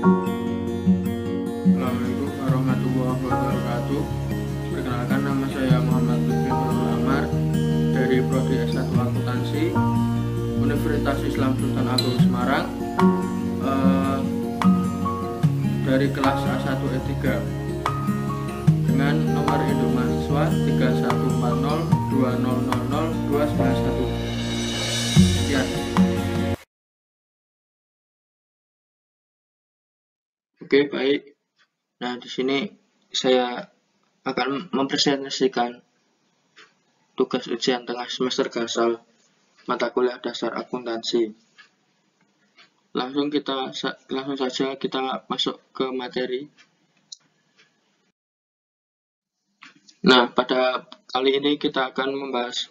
Assalamualaikum warahmatullahi wabarakatuh. Perkenalkan, nama saya Muhammad Lutfi Amar dari Prodi S1 Akuntansi Universitas Islam Sultan Agung Semarang, dari kelas A1 E3 dengan nomor induk mahasiswa 314020002991. Sekian. Oke, baik. Nah, di sini saya akan mempresentasikan tugas ujian tengah semester Gasal mata kuliah dasar akuntansi. Langsung saja kita masuk ke materi. Nah, pada kali ini kita akan membahas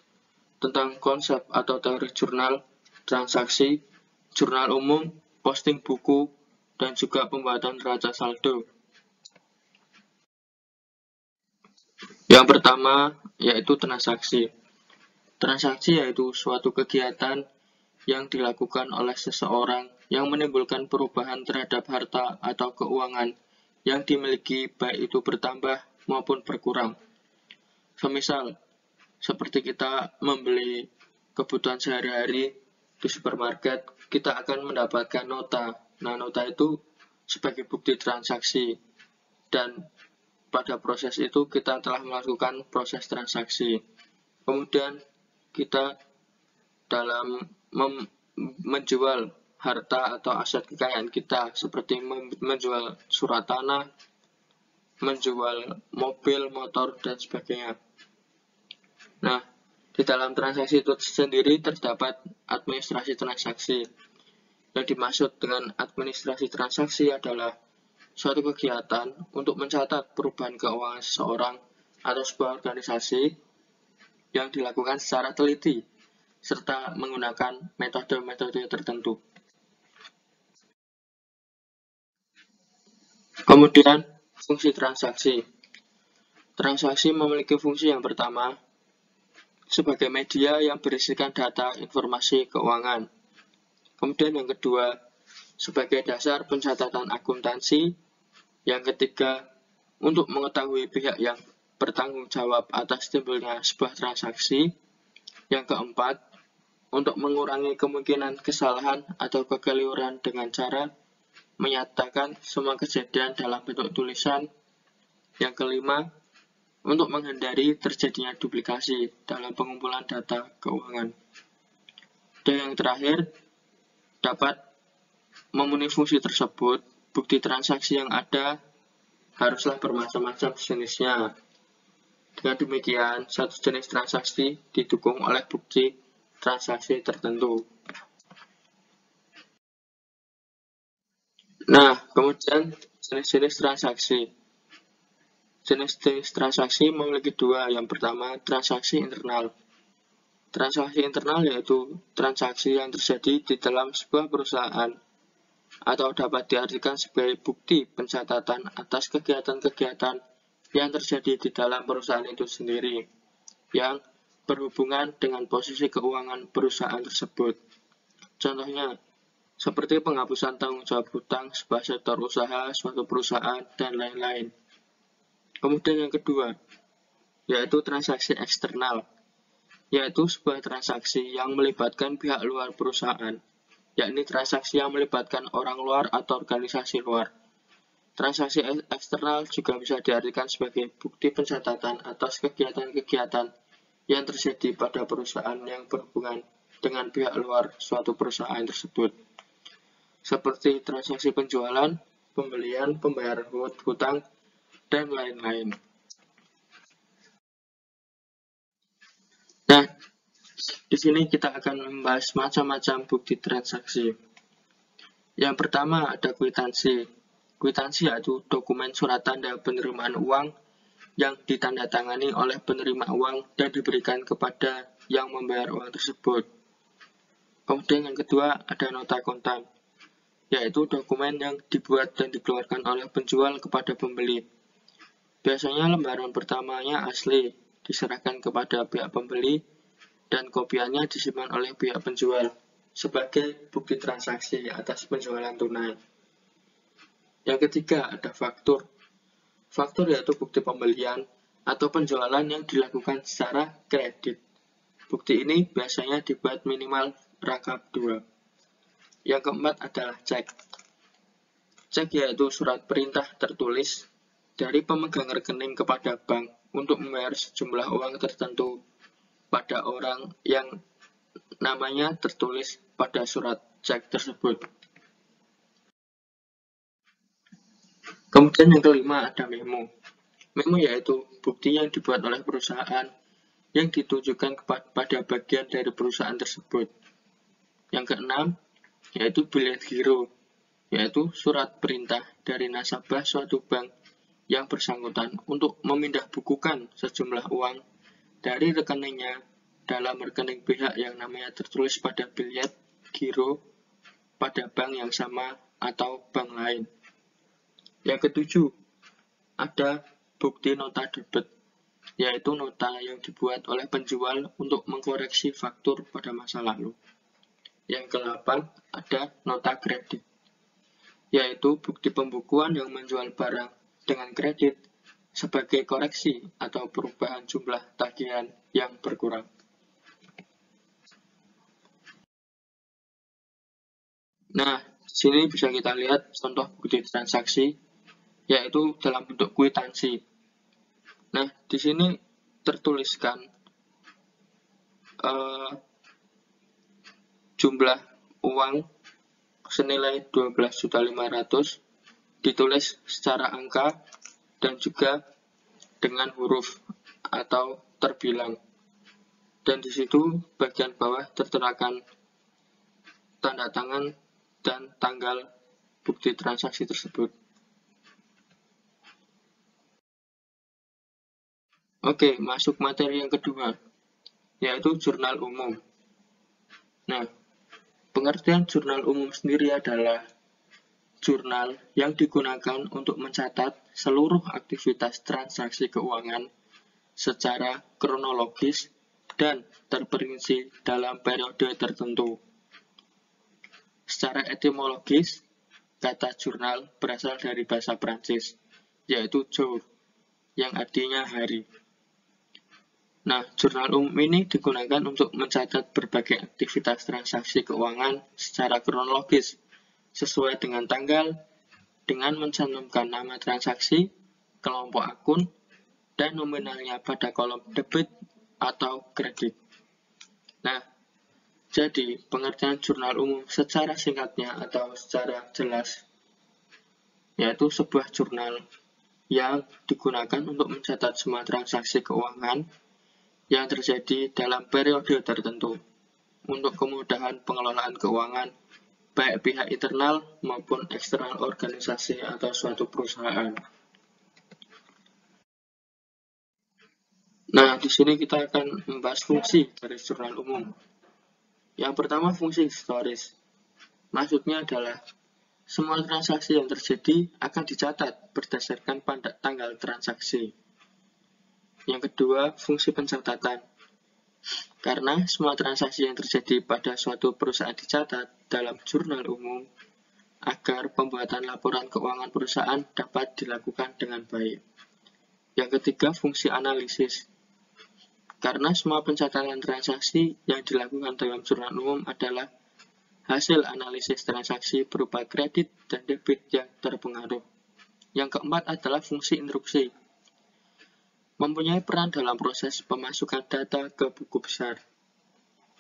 tentang konsep atau teori jurnal, transaksi, jurnal umum, posting buku, dan juga pembuatan neraca saldo. Yang pertama yaitu transaksi. Transaksi yaitu suatu kegiatan yang dilakukan oleh seseorang yang menimbulkan perubahan terhadap harta atau keuangan yang dimiliki, baik itu bertambah maupun berkurang. Semisal, seperti kita membeli kebutuhan sehari-hari di supermarket, kita akan mendapatkan nota. Nah, nota itu sebagai bukti transaksi, dan pada proses itu kita telah melakukan proses transaksi. Kemudian kita dalam menjual harta atau aset kekayaan kita, seperti menjual surat tanah, menjual mobil, motor, dan sebagainya. Nah, di dalam transaksi itu sendiri terdapat administrasi transaksi. Yang dimaksud dengan administrasi transaksi adalah suatu kegiatan untuk mencatat perubahan keuangan seseorang atau sebuah organisasi yang dilakukan secara teliti, serta menggunakan metode-metode tertentu. Kemudian, fungsi transaksi. Transaksi memiliki fungsi yang pertama, sebagai media yang berisikan data informasi keuangan. Kemudian yang kedua, sebagai dasar pencatatan akuntansi. Yang ketiga, untuk mengetahui pihak yang bertanggung jawab atas timbulnya sebuah transaksi. Yang keempat, untuk mengurangi kemungkinan kesalahan atau kekeliruan dengan cara menyatakan semua kejadian dalam bentuk tulisan. Yang kelima, untuk menghindari terjadinya duplikasi dalam pengumpulan data keuangan. Dan yang terakhir, dapat memenuhi fungsi tersebut, bukti transaksi yang ada haruslah bermacam-macam jenisnya. Dengan demikian, satu jenis transaksi didukung oleh bukti transaksi tertentu. Nah, kemudian jenis-jenis transaksi. Jenis-jenis transaksi memiliki dua. Yang pertama, transaksi internal. Transaksi internal yaitu transaksi yang terjadi di dalam sebuah perusahaan, atau dapat diartikan sebagai bukti pencatatan atas kegiatan-kegiatan yang terjadi di dalam perusahaan itu sendiri, yang berhubungan dengan posisi keuangan perusahaan tersebut. Contohnya, seperti penghapusan tanggung jawab hutang sebuah sektor usaha, suatu perusahaan, dan lain-lain. Kemudian yang kedua, yaitu transaksi eksternal, yaitu sebuah transaksi yang melibatkan pihak luar perusahaan, yakni transaksi yang melibatkan orang luar atau organisasi luar. Transaksi eksternal juga bisa diartikan sebagai bukti pencatatan atas kegiatan-kegiatan yang terjadi pada perusahaan yang berhubungan dengan pihak luar suatu perusahaan tersebut, seperti transaksi penjualan, pembelian, pembayaran hutang, dan lain-lain. Nah, di sini kita akan membahas macam-macam bukti transaksi. Yang pertama ada kwitansi. Kwitansi yaitu dokumen surat tanda penerimaan uang yang ditandatangani oleh penerima uang dan diberikan kepada yang membayar uang tersebut. Kemudian yang kedua ada nota kontan, yaitu dokumen yang dibuat dan dikeluarkan oleh penjual kepada pembeli. Biasanya lembaran pertamanya asli, diserahkan kepada pihak pembeli, dan kopiannya disimpan oleh pihak penjual sebagai bukti transaksi atas penjualan tunai. Yang ketiga ada faktur. Faktur yaitu bukti pembelian atau penjualan yang dilakukan secara kredit. Bukti ini biasanya dibuat minimal rangkap 2. Yang keempat adalah cek. Cek yaitu surat perintah tertulis dari pemegang rekening kepada bank untuk membayar sejumlah uang tertentu pada orang yang namanya tertulis pada surat cek tersebut. Kemudian yang kelima ada memo. Memo yaitu bukti yang dibuat oleh perusahaan yang ditujukan kepada bagian dari perusahaan tersebut. Yang keenam yaitu bilet giro, yaitu surat perintah dari nasabah suatu bank yang bersangkutan untuk memindah bukukan sejumlah uang dari rekeningnya dalam rekening pihak yang namanya tertulis pada bilet giro pada bank yang sama atau bank lain. Yang ketujuh, ada bukti nota debit, yaitu nota yang dibuat oleh penjual untuk mengkoreksi faktur pada masa lalu. Yang ke-8, ada nota kredit, yaitu bukti pembukuan yang menjual barang dengan kredit sebagai koreksi atau perubahan jumlah tagihan yang berkurang. Nah, di sini bisa kita lihat contoh bukti transaksi, yaitu dalam bentuk kwitansi. Nah, di sini tertuliskan jumlah uang senilai 12.500.000 ditulis secara angka dan juga dengan huruf atau terbilang. Dan di situ bagian bawah terterakan tanda tangan dan tanggal bukti transaksi tersebut. Oke, masuk materi yang kedua, yaitu jurnal umum. Nah, pengertian jurnal umum sendiri adalah jurnal yang digunakan untuk mencatat seluruh aktivitas transaksi keuangan secara kronologis dan terperinci dalam periode tertentu. Secara etimologis, kata jurnal berasal dari bahasa Prancis, yaitu jour, yang artinya hari. Nah, jurnal umum ini digunakan untuk mencatat berbagai aktivitas transaksi keuangan secara kronologis, sesuai dengan tanggal, dengan mencantumkan nama transaksi, kelompok akun, dan nominalnya pada kolom debit atau kredit. Nah, jadi pengertian jurnal umum secara singkatnya atau secara jelas, yaitu sebuah jurnal yang digunakan untuk mencatat semua transaksi keuangan yang terjadi dalam periode tertentu untuk kemudahan pengelolaan keuangan baik pihak internal maupun eksternal organisasi atau suatu perusahaan. Nah, di sini kita akan membahas fungsi dari jurnal umum. Yang pertama, fungsi historis. Maksudnya adalah semua transaksi yang terjadi akan dicatat berdasarkan pada tanggal transaksi. Yang kedua, fungsi pencatatan. Karena semua transaksi yang terjadi pada suatu perusahaan dicatat dalam jurnal umum, agar pembuatan laporan keuangan perusahaan dapat dilakukan dengan baik. Yang ketiga, fungsi analisis. Karena semua pencatatan transaksi yang dilakukan dalam jurnal umum adalah hasil analisis transaksi berupa kredit dan debit yang terpengaruh. Yang keempat adalah fungsi instruksi. Mempunyai peran dalam proses pemasukan data ke buku besar.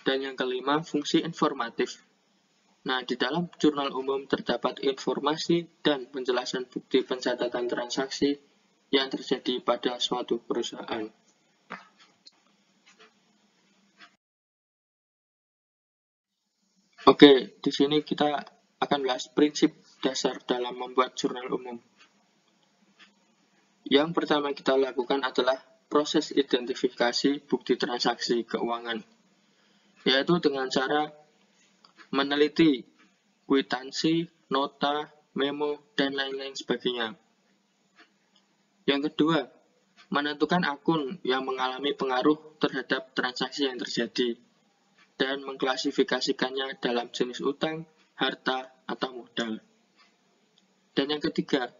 Dan yang kelima, fungsi informatif. Nah, di dalam jurnal umum terdapat informasi dan penjelasan bukti pencatatan transaksi yang terjadi pada suatu perusahaan. Oke, di sini kita akan bahas prinsip dasar dalam membuat jurnal umum. Yang pertama kita lakukan adalah proses identifikasi bukti transaksi keuangan, yaitu dengan cara meneliti kwitansi, nota, memo, dan lain-lain sebagainya. Yang kedua, menentukan akun yang mengalami pengaruh terhadap transaksi yang terjadi, dan mengklasifikasikannya dalam jenis utang, harta, atau modal. Dan yang ketiga,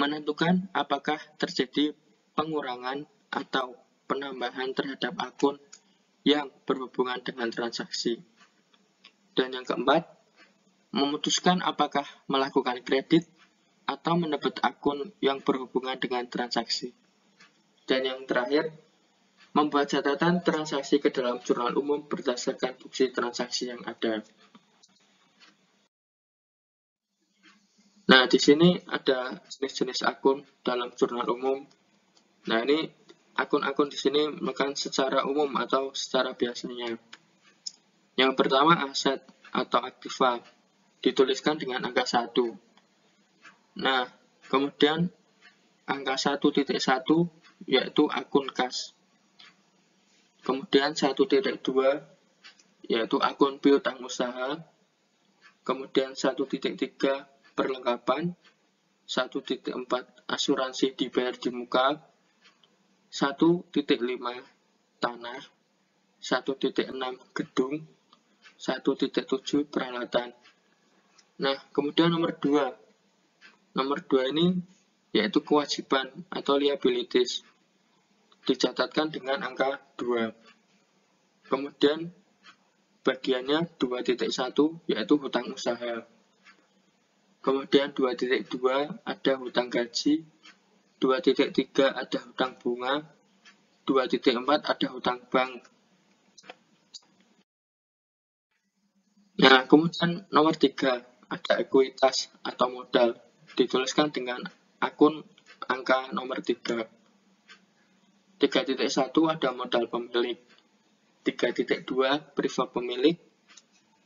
menentukan apakah terjadi pengurangan atau penambahan terhadap akun yang berhubungan dengan transaksi. Dan yang keempat, memutuskan apakah melakukan kredit atau mendebit akun yang berhubungan dengan transaksi. Dan yang terakhir, membuat catatan transaksi ke dalam jurnal umum berdasarkan bukti transaksi yang ada. Nah, di sini ada jenis-jenis akun dalam jurnal umum. Nah, ini akun-akun di sini bukan secara umum atau secara biasanya. Yang pertama, aset atau aktiva, dituliskan dengan angka 1. Nah, kemudian angka 1.1 yaitu akun kas. Kemudian 1.2 yaitu akun piutang usaha. Kemudian 1.3 perlengkapan, 1.4 asuransi dibayar di muka, 1.5 tanah, 1.6 gedung, 1.7 peralatan. Nah, kemudian nomor 2. Nomor 2 ini yaitu kewajiban atau liabilities, dicatatkan dengan angka 2. Kemudian bagiannya 2.1 yaitu hutang usaha. Kemudian 2.2 ada hutang gaji, 2.3 ada hutang bunga, 2.4 ada hutang bank. Nah, kemudian nomor 3 ada ekuitas atau modal, dituliskan dengan akun angka nomor 3. 3.1 ada modal pemilik, 3.2 privat pemilik,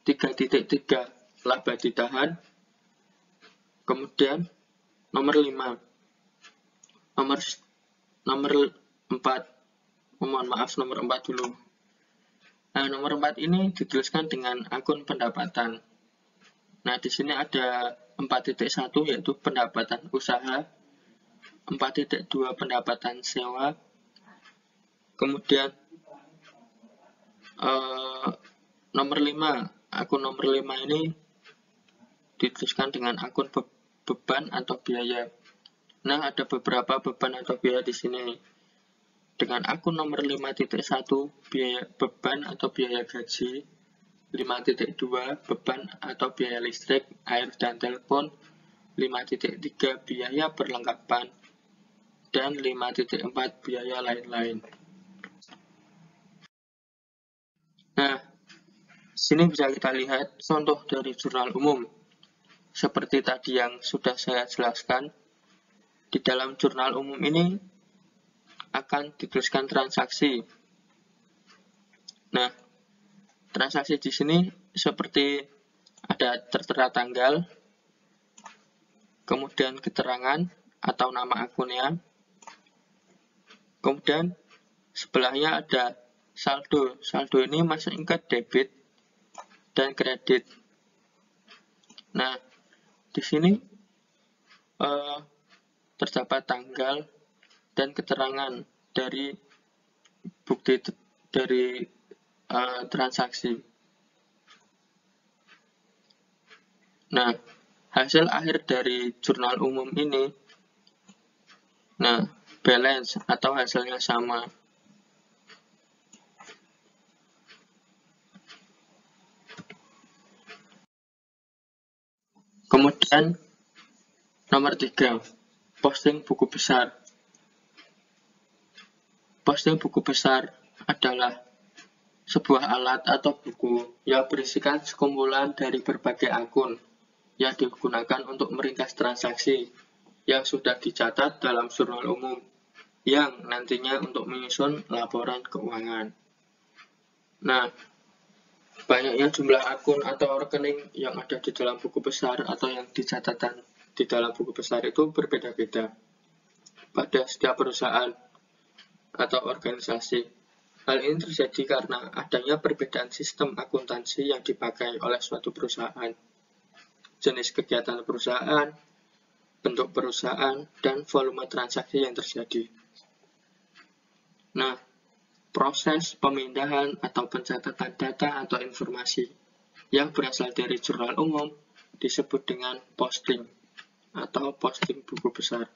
3.3 laba ditahan. Kemudian nomor 5, nomor 4, mohon maaf, nomor 4 dulu. Nah, nomor 4 ini dituliskan dengan akun pendapatan. Nah, di sini ada 4.1 yaitu pendapatan usaha, 4.2 pendapatan sewa, kemudian nomor 5, akun nomor 5 ini dituliskan dengan akun beban atau biaya. Nah, ada beberapa beban atau biaya di sini. Dengan akun nomor 5.1 biaya beban atau biaya gaji, 5.2 beban atau biaya listrik, air dan telepon, 5.3 biaya perlengkapan, dan 5.4 biaya lain-lain. Nah, sini bisa kita lihat contoh dari jurnal umum. Seperti tadi yang sudah saya jelaskan, di dalam jurnal umum ini akan dituliskan transaksi. Nah, transaksi di sini seperti ada tertera tanggal, kemudian keterangan atau nama akunnya, kemudian sebelahnya ada saldo. Saldo ini masuk ke debit dan kredit. Nah, di sini terdapat tanggal dan keterangan dari bukti dari transaksi. Nah, hasil akhir dari jurnal umum ini, nah, balance atau hasilnya sama. Kemudian nomor 3, posting buku besar. Posting buku besar adalah sebuah alat atau buku yang berisikan sekumpulan dari berbagai akun yang digunakan untuk meringkas transaksi yang sudah dicatat dalam jurnal umum yang nantinya untuk menyusun laporan keuangan. Nah, banyaknya jumlah akun atau rekening yang ada di dalam buku besar atau yang dicatatkan di dalam buku besar itu berbeda-beda pada setiap perusahaan atau organisasi. Hal ini terjadi karena adanya perbedaan sistem akuntansi yang dipakai oleh suatu perusahaan, jenis kegiatan perusahaan, bentuk perusahaan, dan volume transaksi yang terjadi. Nah, proses pemindahan atau pencatatan data atau informasi yang berasal dari jurnal umum disebut dengan posting. atau posting buku besar.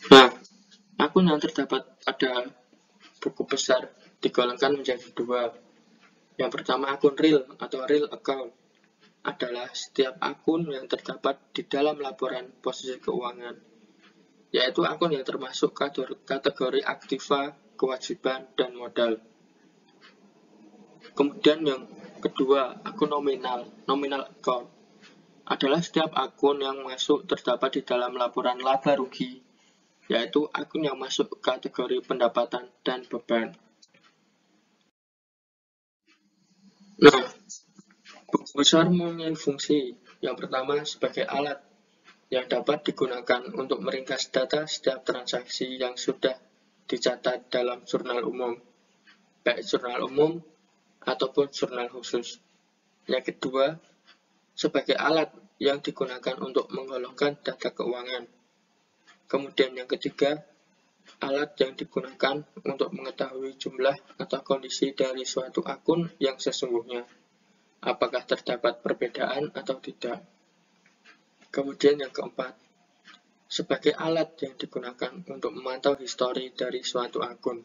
Nah, akun yang terdapat pada buku besar digolongkan menjadi dua. Yang pertama, akun real atau real account adalah setiap akun yang terdapat di dalam laporan posisi keuangan, yaitu akun yang termasuk kategori aktiva, kewajiban, dan modal. Kemudian yang kedua, akun nominal account adalah setiap akun yang masuk terdapat di dalam laporan laba rugi, yaitu akun yang masuk kategori pendapatan dan beban. Nah, buku besar mempunyai fungsi yang pertama sebagai alat yang dapat digunakan untuk meringkas data setiap transaksi yang sudah dicatat dalam jurnal umum, baik jurnal umum ataupun jurnal khusus. Yang kedua, sebagai alat yang digunakan untuk menggolongkan data keuangan. Kemudian yang ketiga, alat yang digunakan untuk mengetahui jumlah atau kondisi dari suatu akun yang sesungguhnya, apakah terdapat perbedaan atau tidak. Kemudian yang keempat, sebagai alat yang digunakan untuk memantau histori dari suatu akun.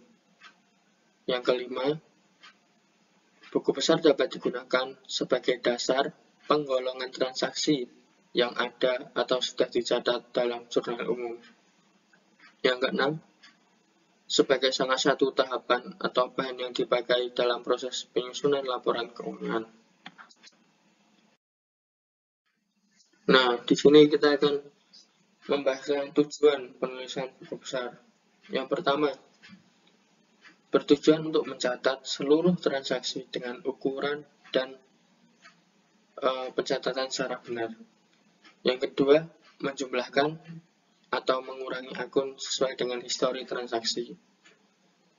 Yang kelima, buku besar dapat digunakan sebagai dasar penggolongan transaksi yang ada atau sudah dicatat dalam jurnal umum. Yang keenam, sebagai salah satu tahapan atau bahan yang dipakai dalam proses penyusunan laporan keuangan. Nah, di sini kita akan membahas tujuan penulisan buku besar. Yang pertama, bertujuan untuk mencatat seluruh transaksi dengan ukuran dan pencatatan secara benar. Yang kedua, menjumlahkan atau mengurangi akun sesuai dengan histori transaksi.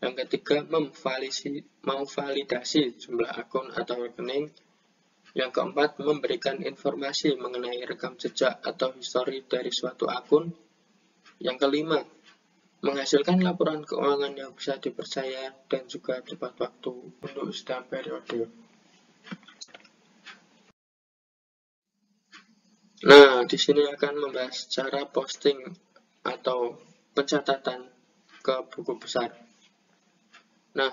Yang ketiga, memvalidasi jumlah akun atau rekening. Yang keempat, memberikan informasi mengenai rekam jejak atau histori dari suatu akun. Yang kelima, menghasilkan laporan keuangan yang bisa dipercaya dan juga tepat waktu untuk setiap periode. Nah, di sini akan membahas cara posting atau pencatatan ke buku besar. Nah,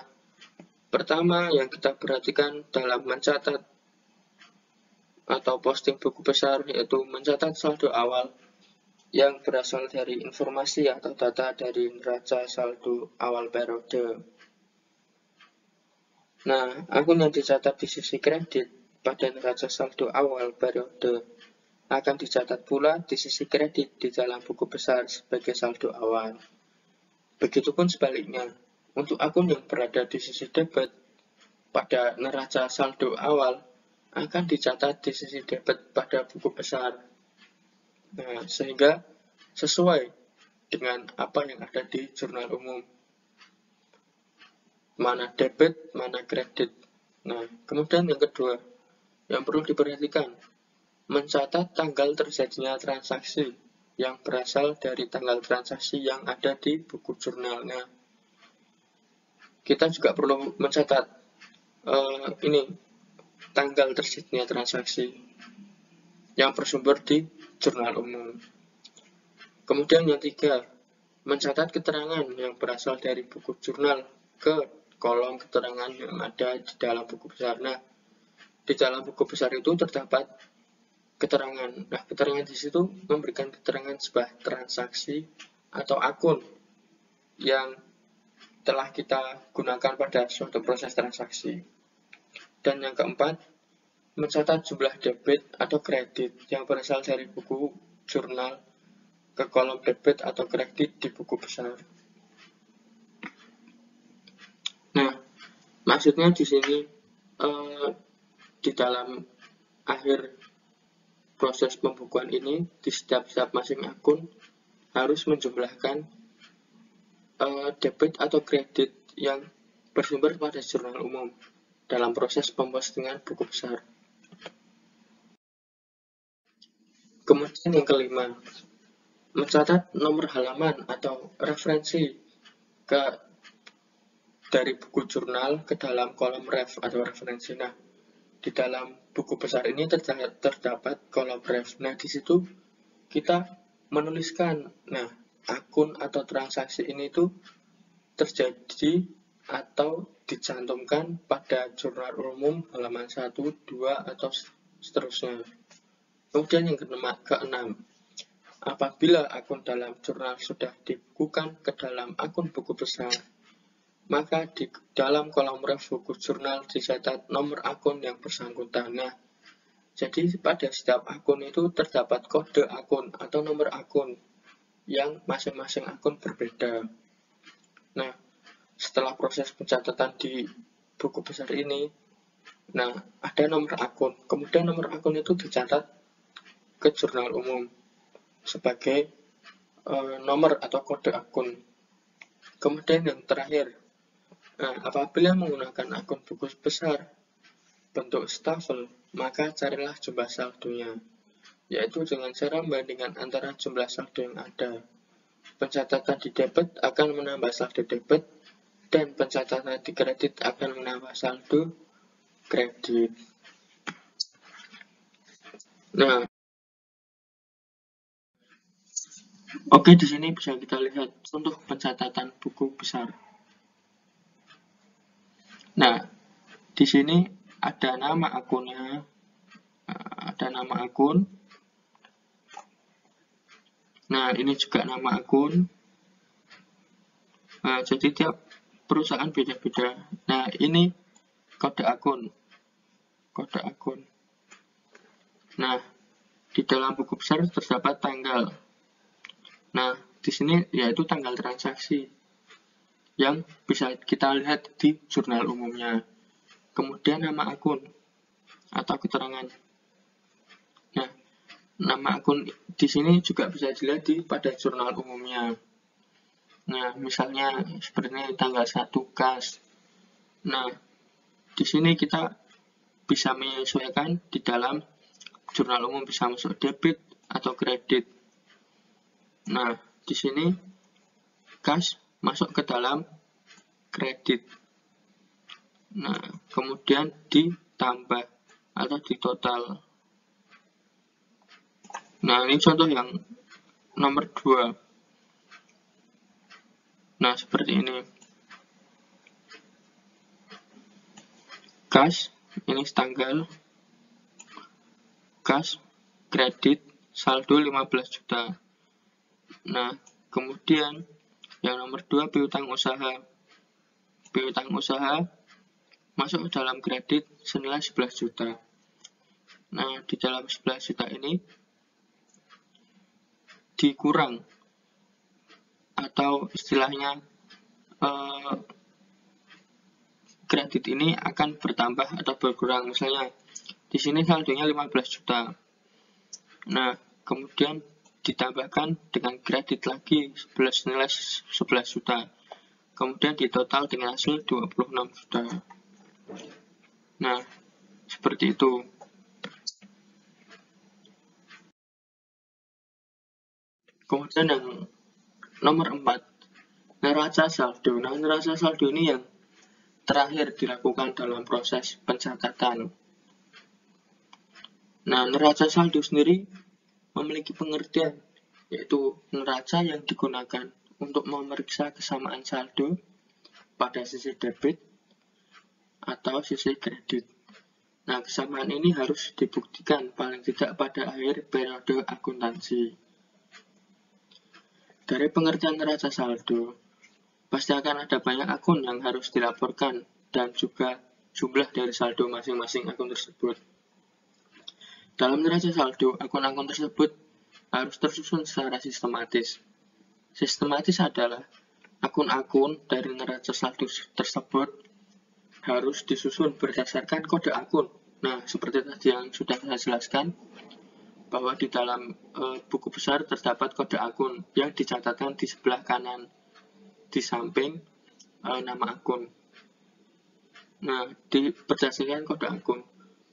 pertama yang kita perhatikan dalam mencatat atau posting buku besar yaitu mencatat saldo awal yang berasal dari informasi atau data dari neraca saldo awal periode. Nah, akun yang dicatat di sisi kredit pada neraca saldo awal periode akan dicatat pula di sisi kredit di dalam buku besar sebagai saldo awal. Begitupun sebaliknya, untuk akun yang berada di sisi debit pada neraca saldo awal akan dicatat di sisi debit pada buku besar. Nah, sehingga sesuai dengan apa yang ada di jurnal umum. Mana debit, mana kredit. Nah, kemudian yang kedua, yang perlu diperhatikan, mencatat tanggal terjadinya transaksi yang berasal dari tanggal transaksi yang ada di buku jurnalnya. Kita juga perlu mencatat tanggal terjadinya transaksi yang bersumber di jurnal umum. Kemudian yang ketiga, mencatat keterangan yang berasal dari buku jurnal ke kolom keterangan yang ada di dalam buku besar. Nah, di dalam buku besar itu terdapat keterangan. Nah, keterangan di situ memberikan keterangan sebuah transaksi atau akun yang telah kita gunakan pada suatu proses transaksi. Dan yang keempat, mencatat jumlah debit atau kredit yang berasal dari buku jurnal ke kolom debit atau kredit di buku besar. Nah, maksudnya di sini di dalam akhir proses pembukuan ini, di setiap masing akun harus menjumlahkan debit atau kredit yang bersumber pada jurnal umum dalam proses pempostingan buku besar. Kemudian yang kelima, mencatat nomor halaman atau referensi dari buku jurnal ke dalam kolom ref atau referensi. Nah, di dalam buku besar ini terdapat kolom ref. Nah, di situ kita menuliskan, nah, akun atau transaksi ini tuh terjadi atau dicantumkan pada jurnal umum halaman 1, 2, atau seterusnya. Kemudian yang keenam, apabila akun dalam jurnal sudah dibukukan ke dalam akun buku besar, maka di dalam kolom ref buku jurnal dicatat nomor akun yang bersangkutan. Nah, jadi pada setiap akun itu terdapat kode akun atau nomor akun yang masing-masing akun berbeda. Nah, setelah proses pencatatan di buku besar ini, nah, ada nomor akun. Kemudian nomor akun itu dicatat ke jurnal umum sebagai nomor atau kode akun. Kemudian yang terakhir, nah, apabila menggunakan akun buku besar bentuk stafel, maka carilah jumlah saldonya, yaitu dengan cara membandingkan antara jumlah saldo yang ada. Pencatatan di debit akan menambah saldo debit, dan pencatatan di kredit akan menambah saldo kredit. Nah, oke, di sini bisa kita lihat contoh pencatatan buku besar. Nah, di sini ada nama akunnya, ada nama akun. Nah, ini juga nama akun. Nah, jadi tiap perusahaan beda-beda. Nah, ini kode akun. Kode akun. Nah, di dalam buku besar terdapat tanggal. Nah, di sini yaitu tanggal transaksi yang bisa kita lihat di jurnal umumnya. Kemudian nama akun atau keterangan. Nah, nama akun di sini juga bisa dilihat pada jurnal umumnya. Nah, misalnya seperti ini tanggal 1 kas. Nah, di sini kita bisa menyesuaikan di dalam jurnal umum, bisa masuk debit atau kredit. Nah, di sini kas masuk ke dalam kredit. Nah, kemudian ditambah atau ditotal. Nah, ini contoh yang nomor 2. Nah, seperti ini. Kas, ini tanggal. Kas, kredit, saldo 15 juta. Nah, kemudian yang nomor 2 piutang usaha. Piutang usaha masuk ke dalam kredit senilai 11 juta. Nah, di dalam 11 juta ini dikurang atau istilahnya kredit ini akan bertambah atau berkurang. Misalnya di sini saldonya 15 juta. Nah, kemudian ditambahkan dengan kredit lagi senilai 11 juta. Kemudian ditotal dengan hasil 26 juta. Nah, seperti itu. Kemudian yang nomor 4, neraca saldo. Nah, neraca saldo ini yang terakhir dilakukan dalam proses pencatatan. Nah, neraca saldo sendiri memiliki pengertian, yaitu neraca yang digunakan untuk memeriksa kesamaan saldo pada sisi debit atau sisi kredit. Nah, kesamaan ini harus dibuktikan paling tidak pada akhir periode akuntansi. Dari pengertian neraca saldo, pasti akan ada banyak akun yang harus dilaporkan dan juga jumlah dari saldo masing-masing akun tersebut. Dalam neraca saldo, akun-akun tersebut harus tersusun secara sistematis. Sistematis adalah akun-akun dari neraca saldo tersebut harus disusun berdasarkan kode akun. Nah, seperti tadi yang sudah saya jelaskan, bahwa di dalam buku besar terdapat kode akun yang dicatatkan di sebelah kanan, di samping nama akun. Nah, berdasarkan kode akun.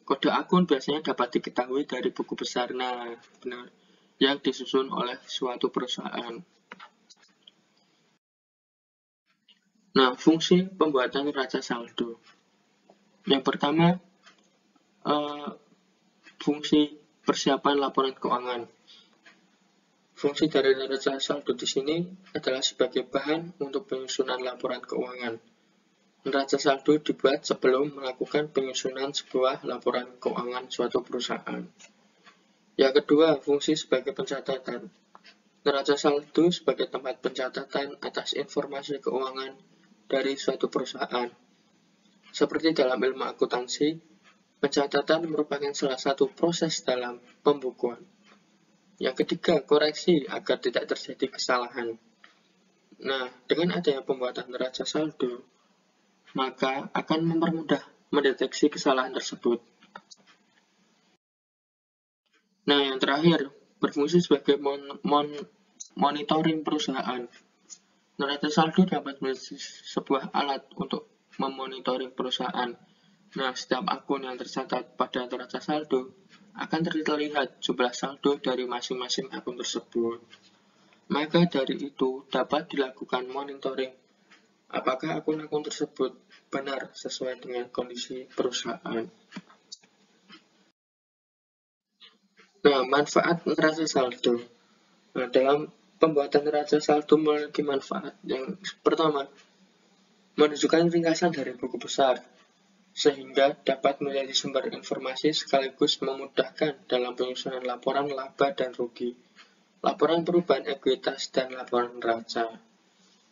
Kode akun biasanya dapat diketahui dari buku besar, nah, benar, yang disusun oleh suatu perusahaan. Nah, fungsi pembuatan neraca saldo. Yang pertama, fungsi persiapan laporan keuangan. Fungsi dari neraca saldo di sini adalah sebagai bahan untuk penyusunan laporan keuangan. Neraca saldo dibuat sebelum melakukan penyusunan sebuah laporan keuangan suatu perusahaan. Yang kedua, fungsi sebagai pencatatan. Neraca saldo sebagai tempat pencatatan atas informasi keuangan dari suatu perusahaan. Seperti dalam ilmu akuntansi, pencatatan merupakan salah satu proses dalam pembukuan. Yang ketiga, koreksi agar tidak terjadi kesalahan. Nah, dengan adanya pembuatan neraca saldo, maka akan mempermudah mendeteksi kesalahan tersebut. Nah, yang terakhir, berfungsi sebagai monitoring perusahaan. Neraca saldo dapat menjadi sebuah alat untuk memonitoring perusahaan. Nah, setiap akun yang tercatat pada neraca saldo akan terlihat jumlah saldo dari masing-masing akun tersebut. Maka dari itu dapat dilakukan monitoring apakah akun-akun tersebut benar sesuai dengan kondisi perusahaan. Nah, manfaat neraca saldo. Nah, dalam pembuatan neraca saldo memiliki manfaat. Yang pertama, menunjukkan ringkasan dari buku besar, sehingga dapat menjadi sumber informasi sekaligus memudahkan dalam penyusunan laporan laba dan rugi, laporan perubahan ekuitas, dan laporan neraca.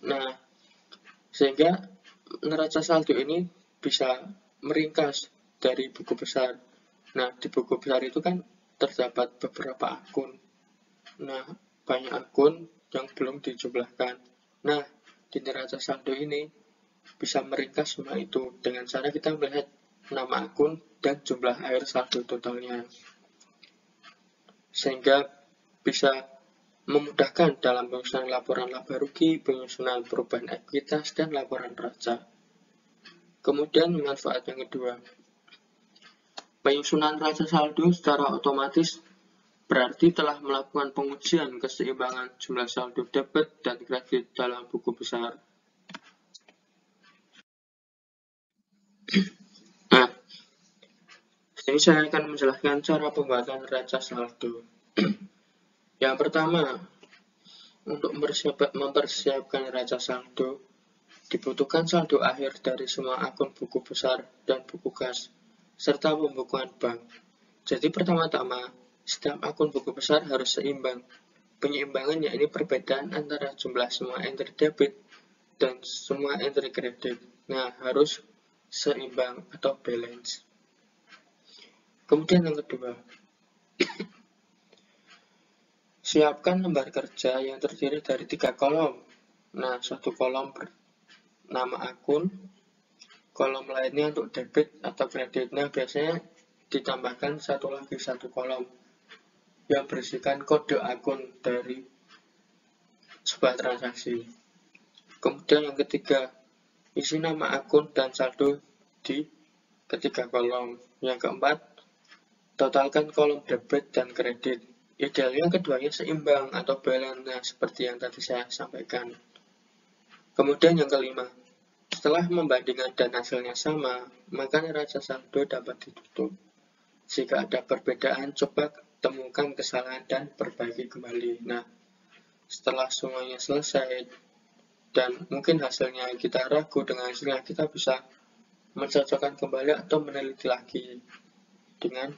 Nah, sehingga neraca saldo ini bisa meringkas dari buku besar. Nah, di buku besar itu kan terdapat beberapa akun. Nah, banyak akun yang belum dijumlahkan. Nah, di neraca saldo ini bisa meringkas semua itu dengan cara kita melihat nama akun dan jumlah air saldo totalnya, sehingga bisa memudahkan dalam penyusunan laporan laba rugi, penyusunan perubahan ekuitas, dan laporan neraca. Kemudian manfaat yang kedua, penyusunan neraca saldo secara otomatis berarti telah melakukan pengujian keseimbangan jumlah saldo debit dan kredit dalam buku besar. Nah, ini saya akan menjelaskan cara pembuatan neraca saldo. Yang pertama, untuk mempersiapkan neraca saldo, dibutuhkan saldo akhir dari semua akun buku besar dan buku kas, serta pembukuan bank. Jadi pertama-tama, setiap akun buku besar harus seimbang. Penyeimbangan yakni perbedaan antara jumlah semua entry debit dan semua entry kredit. Nah, harus seimbang atau balance. Kemudian yang kedua, siapkan lembar kerja yang terdiri dari 3 kolom. Nah, satu kolom bernama akun, kolom lainnya untuk debit atau kredit. Nah, biasanya ditambahkan satu kolom yang berisikan kode akun dari sebuah transaksi. Kemudian yang ketiga, isi nama akun dan saldo di ketiga kolom. Yang keempat, totalkan kolom debit dan kredit. Idealnya keduanya seimbang atau balance, nah, seperti yang tadi saya sampaikan. Kemudian yang kelima, setelah membandingkan dan hasilnya sama, maka neraca saldo dapat ditutup. Jika ada perbedaan, coba temukan kesalahan dan perbaiki kembali. Nah, setelah semuanya selesai dan mungkin hasilnya kita ragu dengan hasilnya, kita bisa mencocokkan kembali atau meneliti lagi dengan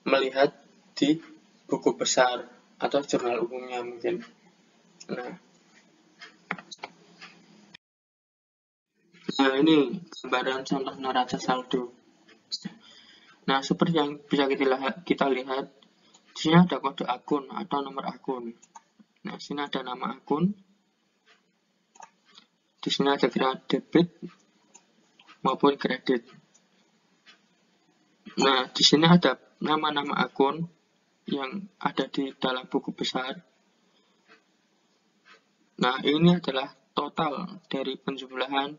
melihat di buku besar atau jurnal umumnya mungkin. Nah, ini gambaran contoh neraca saldo. Nah, seperti yang bisa kita lihat, di sini ada kode akun atau nomor akun. Nah, di sini ada nama akun. Di sini ada kira debit maupun kredit. Nah, di sini ada nama-nama akun yang ada di dalam buku besar. Nah, ini adalah total dari penjumlahan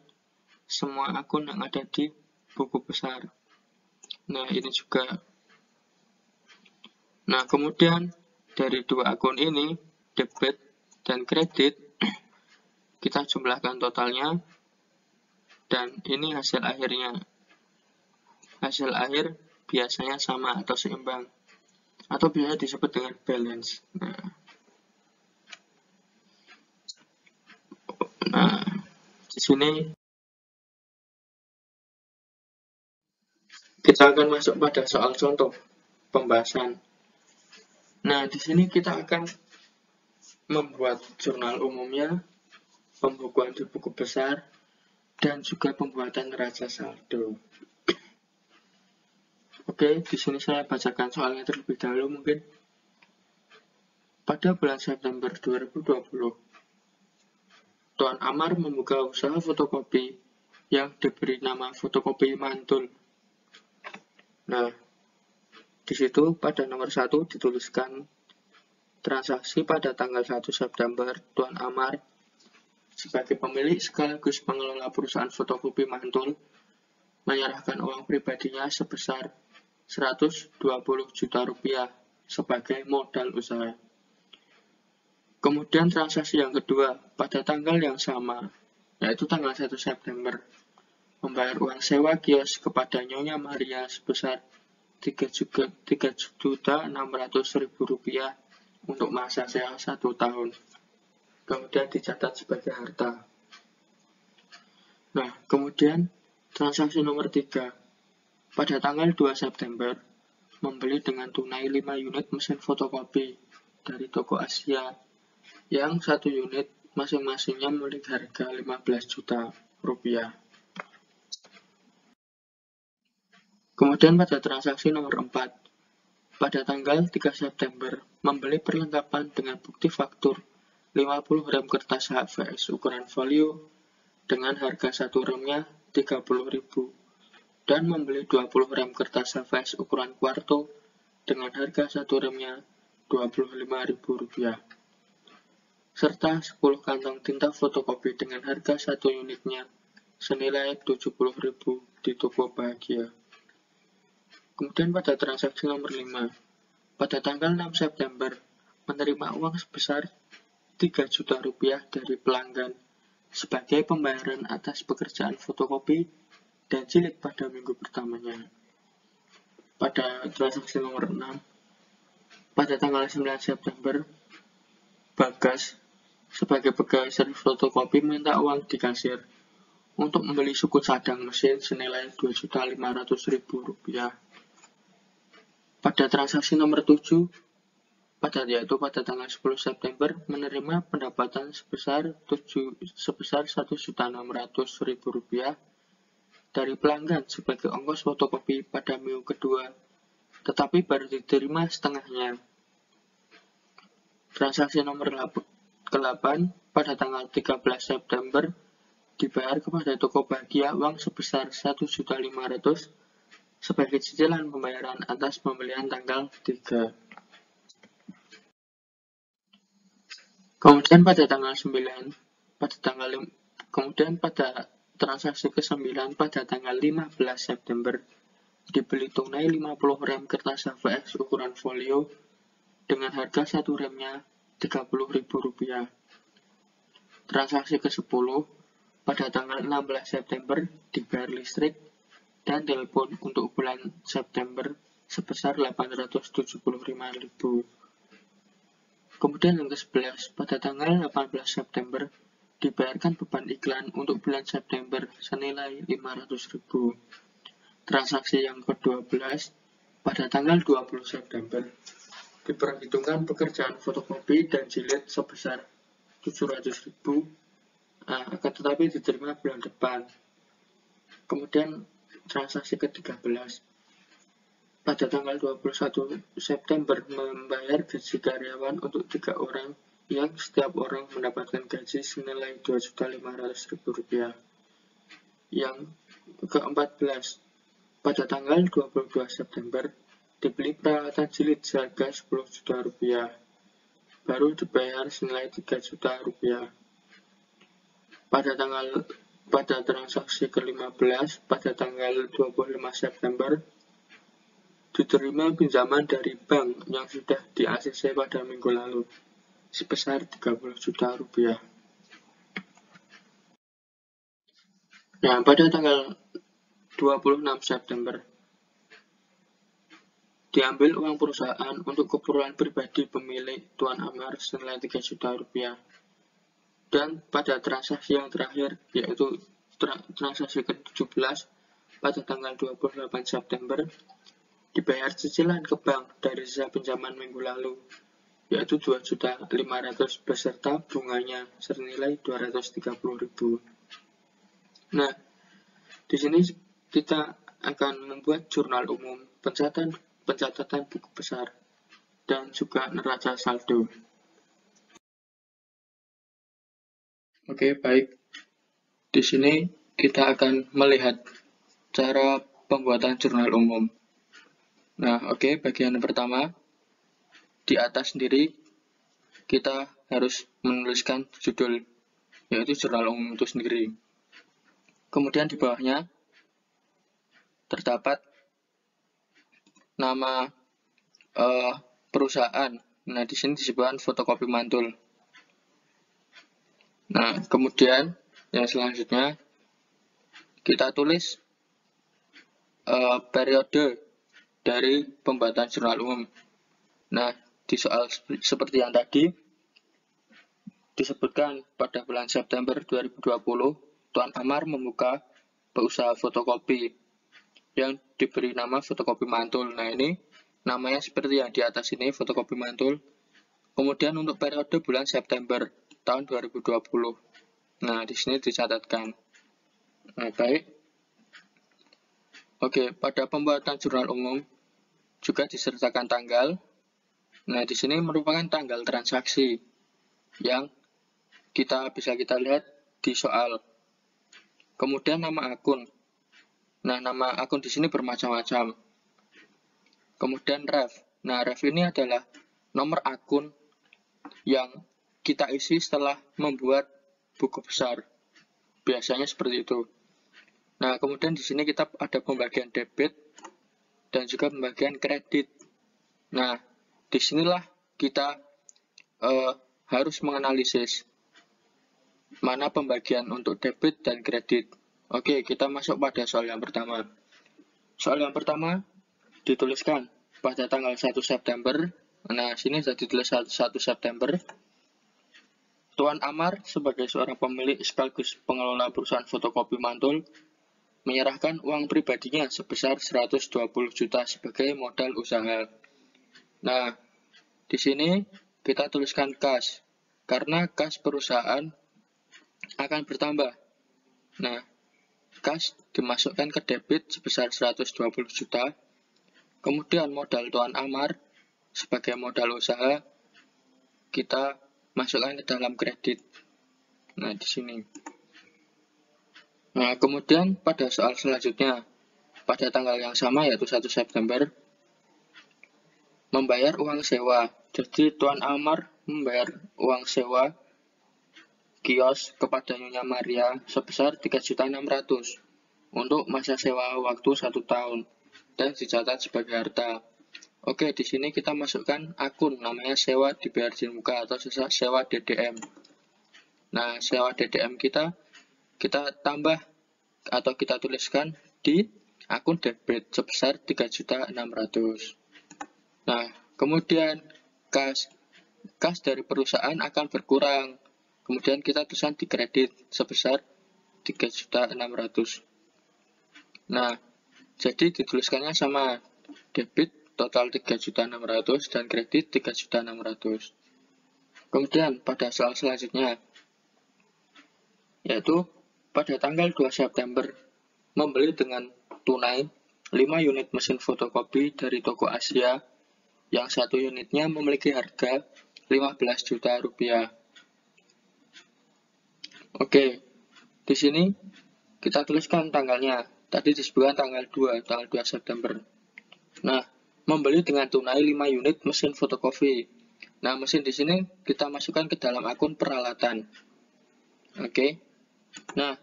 semua akun yang ada di buku besar. Nah, ini juga. Nah, kemudian dari dua akun ini, debit dan kredit, kita jumlahkan totalnya, dan ini hasil akhirnya. Hasil akhir biasanya sama atau seimbang, atau biasa disebut dengan balance. Nah, di sini kita akan masuk pada soal contoh pembahasan. Nah, di sini kita akan membuat jurnal umumnya, pembukuan di buku besar, dan juga pembuatan neraca saldo. Oke, di sini saya bacakan soalnya terlebih dahulu mungkin. Pada bulan September 2020, Tuan Amar membuka usaha fotokopi yang diberi nama fotokopi mantul. Nah, di situ pada nomor 1 dituliskan transaksi pada tanggal 1 September, Tuan Amar sebagai pemilik sekaligus pengelola perusahaan fotokopi mantul menyerahkan uang pribadinya sebesar 120 juta rupiah sebagai modal usaha. Kemudian transaksi yang kedua pada tanggal yang sama, yaitu tanggal 1 September, membayar uang sewa kios kepada Nyonya Maria sebesar 3.600.000 rupiah untuk masa sewa 1 tahun. Kemudian dicatat sebagai harta. Nah, kemudian transaksi nomor 3. Pada tanggal 2 September, membeli dengan tunai 5 unit mesin fotokopi dari toko Asia, yang 1 unit masing-masingnya memiliki harga 15 juta rupiah. Kemudian pada transaksi nomor 4, pada tanggal 3 September, membeli perlengkapan dengan bukti faktur 50 rem kertas HVS ukuran folio dengan harga 1 remnya 30.000 dan membeli 20 rem kertas HVS ukuran kuarto dengan harga 1 remnya 25.000 rupiah. Serta 10 kantong tinta fotokopi dengan harga 1 unitnya senilai 70.000 di toko Bahagia. Kemudian pada transaksi nomor 5, pada tanggal 6 September, menerima uang sebesar 3 juta rupiah dari pelanggan sebagai pembayaran atas pekerjaan fotokopi dan jilid pada minggu pertamanya. Pada transaksi nomor 6, pada tanggal 9 September, Bagas sebagai pegawai servis fotokopi minta uang di kasir untuk membeli suku cadang mesin senilai 2.500.000 rupiah. Pada transaksi nomor 7, yaitu pada tanggal 10 September, menerima pendapatan sebesar 1.600.000 rupiah dari pelanggan sebagai ongkos fotokopi pada minggu kedua, tetapi baru diterima setengahnya. Transaksi nomor 8, pada tanggal 13 September, dibayar kepada toko Bahagia uang sebesar 1.500.000 sebagai cicilan pembayaran atas pembelian tanggal 3. Kemudian pada transaksi ke-9 pada tanggal 15 September, dibeli tunai 50 rem kertas HVS ukuran folio dengan harga 1 remnya 30.000 rupiah. Transaksi ke-10 pada tanggal 16 September, dibayar listrik dan telepon untuk bulan September sebesar 875.000. Kemudian yang ke-11, pada tanggal 18 September, dibayarkan beban iklan untuk bulan September senilai 500.000. Transaksi yang ke-12, pada tanggal 20 September, diperhitungkan pekerjaan fotokopi dan jilid sebesar 700.000, tetapi diterima bulan depan. Kemudian transaksi ke-13, pada tanggal 21 September membayar gaji karyawan untuk 3 orang yang setiap orang mendapatkan gaji senilai 2.500.000 rupiah. Yang ke-14, pada tanggal 22 September dibeli peralatan jilid seharga 10 juta rupiah, baru dibayar senilai 3 juta rupiah. Pada transaksi ke-15, pada tanggal 25 September, diterima pinjaman dari bank yang sudah di-ACC pada minggu lalu, sebesar 30 juta rupiah. Nah, pada tanggal 26 September, diambil uang perusahaan untuk keperluan pribadi pemilik Tuan Amar senilai 3 juta rupiah. Dan pada transaksi yang terakhir, yaitu transaksi ke-17 pada tanggal 28 September, dibayar cicilan ke bank dari sisa pinjaman minggu lalu, yaitu 2.500.000 beserta bunganya senilai 230.000. Nah, di sini kita akan membuat jurnal umum, pencatatan buku besar, dan juga neraca saldo. Oke, baik. Di sini kita akan melihat cara pembuatan jurnal umum. Nah, oke, bagian pertama, di atas sendiri kita harus menuliskan judul, yaitu jurnal umum itu sendiri. Kemudian di bawahnya terdapat nama perusahaan. Nah, di sini disebutkan fotokopi mantul. Nah, kemudian yang selanjutnya kita tulis periode dari pembuatan jurnal umum. Nah, di soal seperti yang tadi disebutkan pada bulan September 2020, Tuan Amar membuka usaha fotokopi yang diberi nama fotokopi mantul. Nah, ini namanya seperti yang di atas ini, fotokopi mantul. Kemudian untuk periode bulan September tahun 2020. Nah, di sini dicatatkan. Nah, baik. Oke, pada pembuatan jurnal umum juga disertakan tanggal. Nah, di sini merupakan tanggal transaksi yang bisa kita lihat di soal. Kemudian nama akun. Nah, nama akun di sini bermacam-macam. Kemudian ref. Nah, ref ini adalah nomor akun yang kita isi setelah membuat buku besar. Biasanya seperti itu. Nah, kemudian di sini kita ada pembagian debit dan juga pembagian kredit. Nah, disinilah kita harus menganalisis mana pembagian untuk debit dan kredit. Oke, kita masuk pada soal yang pertama. Soal yang pertama dituliskan pada tanggal 1 September. Nah, sini sudah ditulis 1 September. Tuan Amar sebagai seorang pemilik sekaligus pengelola perusahaan fotokopi mantul menyerahkan uang pribadinya sebesar 120 juta sebagai modal usaha. Nah, di sini kita tuliskan kas, karena kas perusahaan akan bertambah. Nah, kas dimasukkan ke debit sebesar 120 juta. Kemudian modal Tuan Amar sebagai modal usaha kita masukkan ke dalam kredit. Nah, di sini. Nah, kemudian pada soal selanjutnya, pada tanggal yang sama yaitu 1 September, membayar uang sewa. Jadi Tuan Amar membayar uang sewa kios kepada Nyonya Maria sebesar 3.600.000 untuk masa sewa waktu 1 tahun dan dicatat sebagai harta. Oke, di sini kita masukkan akun namanya sewa dibayar di muka atau sewa DDM. Nah, sewa DDM kita tambah atau kita tuliskan di akun debit sebesar 3.600.000. Nah, kemudian kas dari perusahaan akan berkurang. Kemudian kita tuliskan di kredit sebesar 3.600.000. Nah, jadi dituliskannya sama, debit total 3.600.000 dan kredit 3.600.000. Kemudian pada soal selanjutnya, yaitu pada tanggal 2 September membeli dengan tunai 5 unit mesin fotokopi dari toko Asia yang 1 unitnya memiliki harga 15 juta rupiah. Oke, di sini kita tuliskan tanggalnya. Tadi disebutkan tanggal 2 September. Nah, membeli dengan tunai 5 unit mesin fotokopi. Nah, mesin di sini kita masukkan ke dalam akun peralatan. Oke. Nah,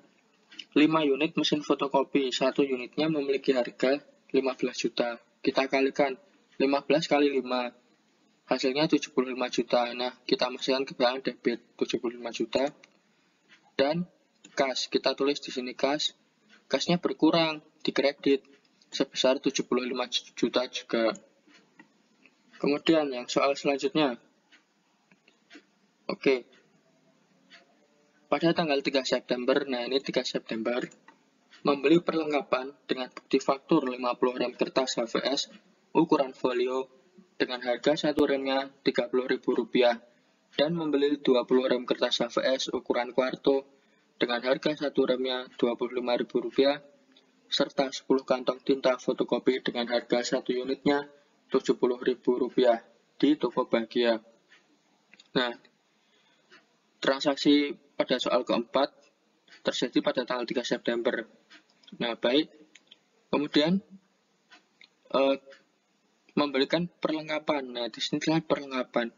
5 unit mesin fotokopi, 1 unitnya memiliki harga 15 juta. Kita kalikan 15 kali 5, hasilnya 75 juta. Nah, kita masukkan ke bagian debit 75 juta. Dan kas, kita tulis di sini kas. Kasnya berkurang di kredit sebesar 75 juta juga. Kemudian yang soal selanjutnya. Oke. Pada tanggal 3 September, nah ini 3 September, membeli perlengkapan dengan bukti faktur 50 rem kertas HVS ukuran folio dengan harga satu remnya Rp30.000 dan membeli 20 rem kertas HVS ukuran kuarto dengan harga satu remnya Rp25.000 serta 10 kantong tinta fotokopi dengan harga satu unitnya Rp70.000 di toko Bahagia. Nah, transaksi pada soal keempat terjadi pada tanggal 3 September. Nah, baik. Kemudian memberikan perlengkapan. Nah, di sini adalah perlengkapan.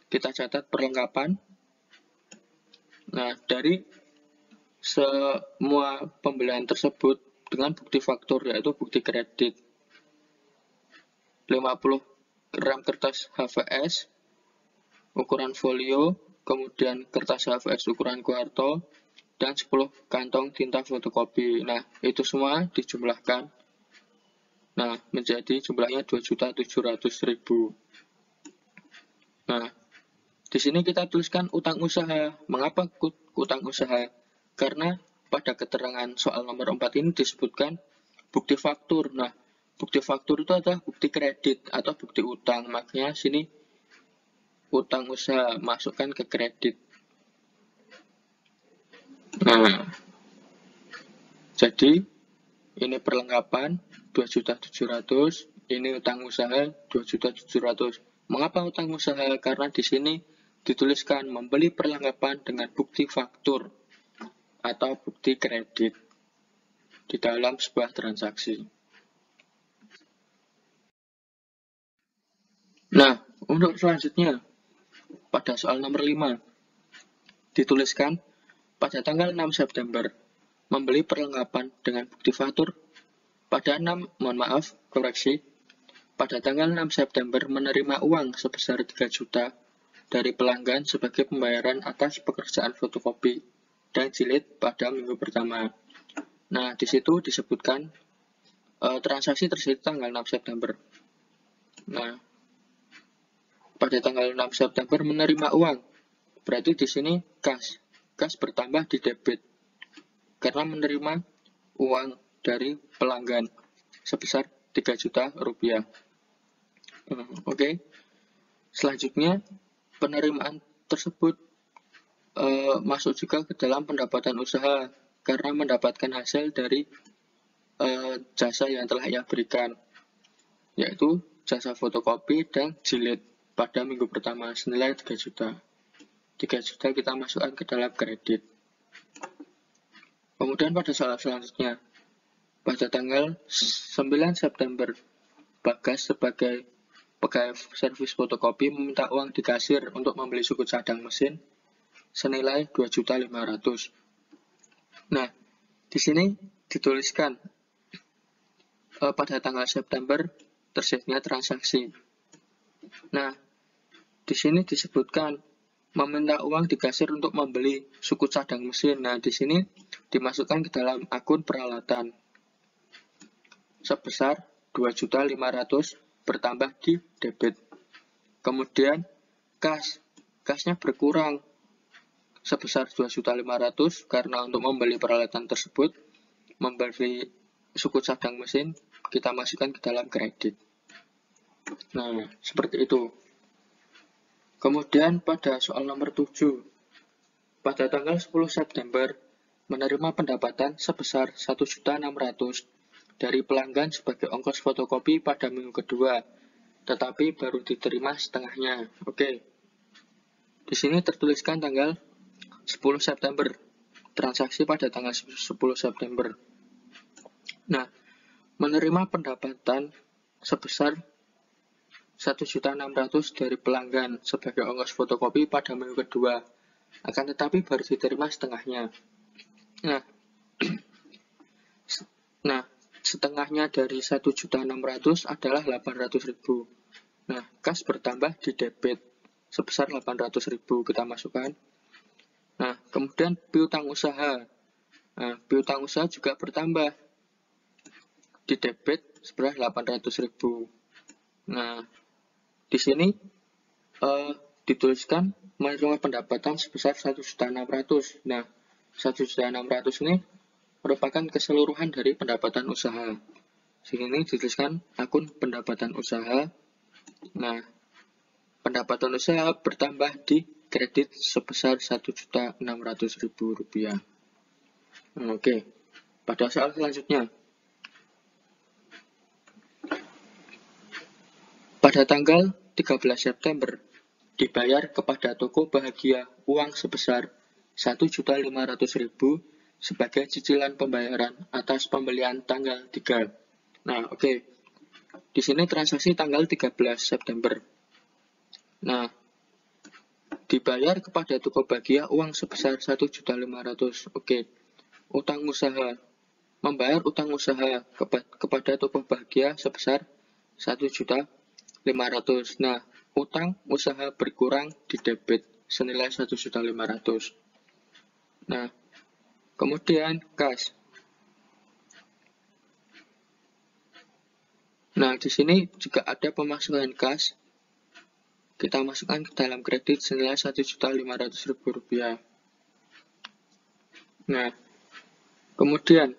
Kita catat perlengkapan. Nah, dari semua pembelian tersebut dengan bukti faktur, yaitu bukti kredit 50 gram kertas HVS ukuran folio, kemudian kertas HVS ukuran kuarto, dan 10 kantong tinta fotokopi. Nah, itu semua dijumlahkan. Nah, menjadi jumlahnya 2.700.000. Nah, di sini kita tuliskan utang usaha. Mengapa utang usaha? Karena pada keterangan soal nomor 4 ini disebutkan bukti faktur. Nah, bukti faktur itu adalah bukti kredit atau bukti utang. Makanya sini utang usaha masukkan ke kredit. Nah, jadi ini perlengkapan 2.700.000, ini utang usaha 2.700.000. Mengapa utang usaha? Karena di sini dituliskan membeli perlengkapan dengan bukti faktur atau bukti kredit di dalam sebuah transaksi. Nah, untuk selanjutnya pada soal nomor 5 dituliskan pada tanggal 6 September membeli perlengkapan dengan bukti faktur pada tanggal 6 September menerima uang sebesar 3 juta dari pelanggan sebagai pembayaran atas pekerjaan fotokopi dan jilid pada minggu pertama. Nah, di situ disebutkan transaksi terjadi tanggal 6 September. Nah, pada tanggal 6 September menerima uang. Berarti di sini kas. Kas bertambah di debit. Karena menerima uang dari pelanggan sebesar 3 juta rupiah. Oke. Selanjutnya, penerimaan tersebut masuk juga ke dalam pendapatan usaha karena mendapatkan hasil dari jasa yang telah ia berikan, yaitu jasa fotokopi dan jilid pada minggu pertama senilai 3 juta. 3 juta kita masukkan ke dalam kredit. Kemudian pada soal selanjutnya, pada tanggal 9 September, Bagas sebagai pegawai servis fotokopi meminta uang di kasir untuk membeli suku cadang mesin senilai 2.500.000. Nah, di sini dituliskan pada tanggal September terjadinya transaksi. Nah, di sini disebutkan meminta uang di kasir untuk membeli suku cadang mesin. Nah, di sini dimasukkan ke dalam akun peralatan sebesar 2.500.000 bertambah di debit. Kemudian kasnya berkurang sebesar 2.500.000 karena untuk membeli peralatan tersebut, membeli suku cadang mesin, kita masukkan ke dalam kredit. Nah, seperti itu. Kemudian pada soal nomor 7, pada tanggal 10 September menerima pendapatan sebesar 1.600.000 dari pelanggan sebagai ongkos fotokopi pada minggu kedua, tetapi baru diterima setengahnya. Oke. Di sini tertuliskan tanggal 10 September. Transaksi pada tanggal 10 September. Nah, menerima pendapatan sebesar 1.600.000 dari pelanggan sebagai ongkos fotokopi pada minggu kedua, akan tetapi baru diterima setengahnya. Nah, setengahnya dari 1.600.000 adalah 800.000. Nah, kas bertambah di debit sebesar 800.000 kita masukkan. Nah, kemudian piutang usaha. Nah, piutang usaha juga bertambah di debit sebesar 800.000. Nah, di sini dituliskan menerima pendapatan sebesar 1.600.000. Nah, 1.600.000 ini merupakan keseluruhan dari pendapatan usaha. Sini dituliskan akun pendapatan usaha. Nah, pendapatan usaha bertambah di kredit sebesar Rp1.600.000. Oke, pada soal selanjutnya. Pada tanggal 13 September, dibayar kepada toko Bahagia uang sebesar Rp1.500.000 sebagai cicilan pembayaran atas pembelian tanggal 3. Nah, oke. Di sini transaksi tanggal 13 September. Nah, dibayar kepada toko Bahagia uang sebesar Rp1.500.000. Oke. Utang usaha. Membayar utang usaha kepada toko Bahagia sebesar Rp1.500.000. Nah, utang usaha berkurang di debit senilai Rp1.500.000. Nah, kemudian kas. Nah, di sini juga ada pemasukan kas. Kita masukkan ke dalam kredit senilai Rp1.500.000. Nah, kemudian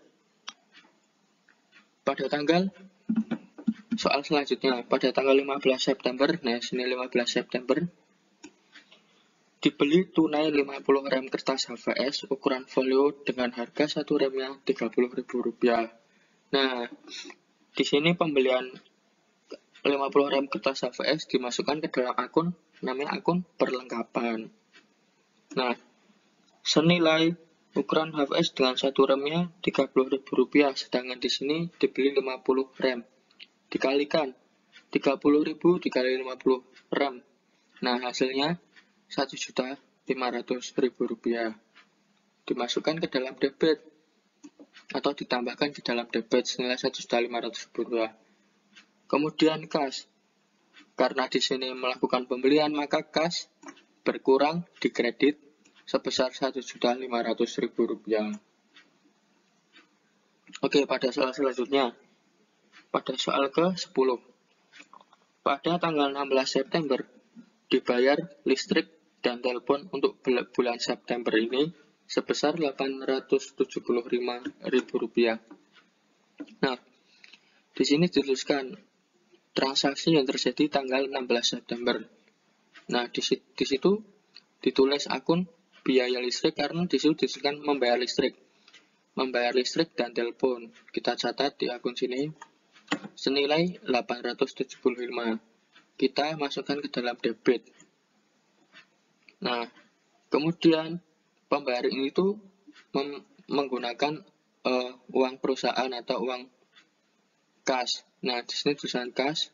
pada tanggal soal selanjutnya, pada tanggal 15 September, nah sini 15 September, dibeli tunai 50 rem kertas HVS ukuran folio dengan harga 1 remnya Rp30.000. Nah, di sini pembelian 50 rem kertas HVS dimasukkan ke dalam akun, namanya akun perlengkapan. Nah, senilai ukuran HVS dengan 1 remnya Rp30.000, sedangkan di sini dibeli 50 rem. Dikalikan 30.000 dikali 50 rem. Nah, hasilnya Rp1.500.000. Dimasukkan ke dalam debit atau ditambahkan di dalam debit senilai Rp1.500.000. Kemudian kas. Karena di sini melakukan pembelian, maka kas berkurang di kredit sebesar Rp1.500.000. Oke, pada soal selanjutnya. Pada soal ke-10. Pada tanggal 16 September, dibayar listrik dan telepon untuk bulan September ini sebesar Rp875.000. Nah, di sini dituliskan transaksi yang terjadi tanggal 16 September. Nah, di situ ditulis akun biaya listrik karena di situ dituliskan membayar listrik dan telepon. Kita catat di akun sini senilai 875. Kita masukkan ke dalam debit. Nah, kemudian pembayaran itu menggunakan uang perusahaan atau uang kas. Nah, di sini tulisan kas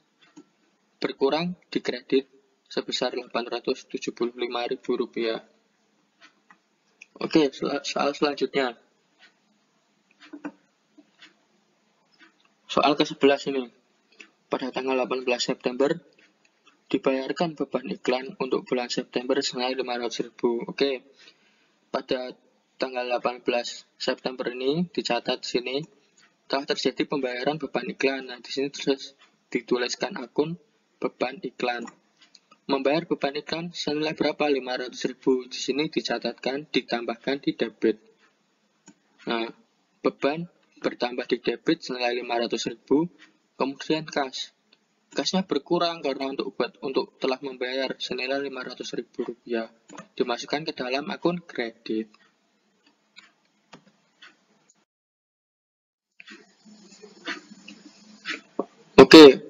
berkurang di kredit sebesar Rp875.000. Oke, soal selanjutnya. Soal ke-11 ini. Pada tanggal 18 September, dibayarkan beban iklan untuk bulan September senilai Rp500.000. Oke, pada tanggal 18 September ini dicatat di sini telah terjadi pembayaran beban iklan. Nah, di sini dituliskan akun beban iklan. Membayar beban iklan senilai berapa? Rp500.000. Di sini dicatatkan ditambahkan di debit. Nah, beban bertambah di debit senilai Rp500.000. Kemudian kas. Kasnya berkurang karena untuk telah membayar senilai Rp500.000. Dimasukkan ke dalam akun kredit. Oke,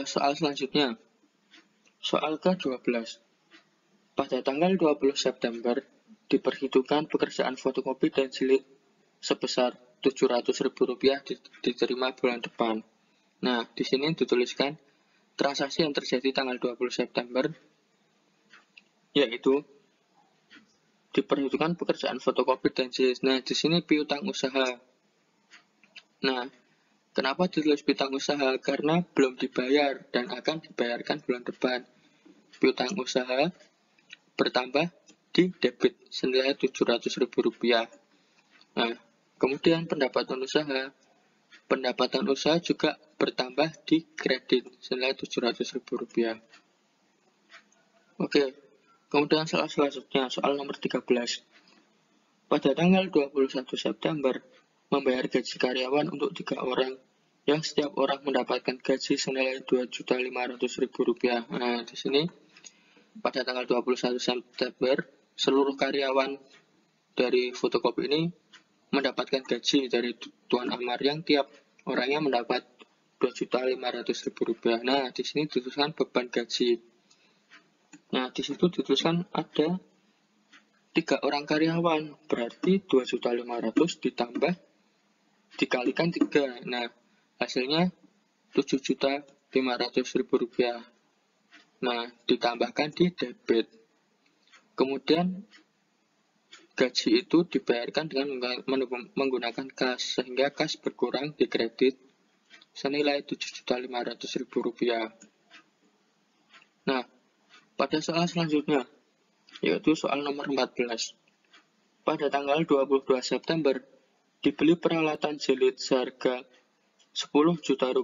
soal selanjutnya. Soal ke-12. Pada tanggal 20 September, diperhitungkan pekerjaan fotokopi dan jilid sebesar Rp700.000 diterima bulan depan. Nah, di sini dituliskan transaksi yang terjadi tanggal 20 September, yaitu diperhitungkan pekerjaan fotokopi dan jilid. Nah, di sini piutang usaha. Nah, kenapa ditulis piutang usaha? Karena belum dibayar dan akan dibayarkan bulan depan. Piutang usaha bertambah di debit senilai Rp700.000. Nah, kemudian pendapatan usaha pendapatan usaha juga bertambah di kredit senilai Rp700.000. Oke, kemudian soal selanjutnya, soal nomor 13. Pada tanggal 21 September, membayar gaji karyawan untuk 3 orang, yang setiap orang mendapatkan gaji senilai Rp2.500.000. Nah, di sini pada tanggal 21 September, seluruh karyawan dari fotokopi ini mendapatkan gaji dari Tuan Amar yang tiap orangnya mendapat Rp2.500.000. Nah, di sini dituliskan beban gaji. Nah, di situ dituliskan ada 3 orang karyawan, berarti 2.500.000 ditambah dikalikan 3. Nah, hasilnya Rp7.500.000. Nah, ditambahkan di debit. Kemudian gaji itu dibayarkan dengan menggunakan kas, sehingga kas berkurang di kredit senilai Rp7.500.000. Nah, pada soal selanjutnya, yaitu soal nomor 14. Pada tanggal 22 September, dibeli peralatan jilid seharga Rp10 juta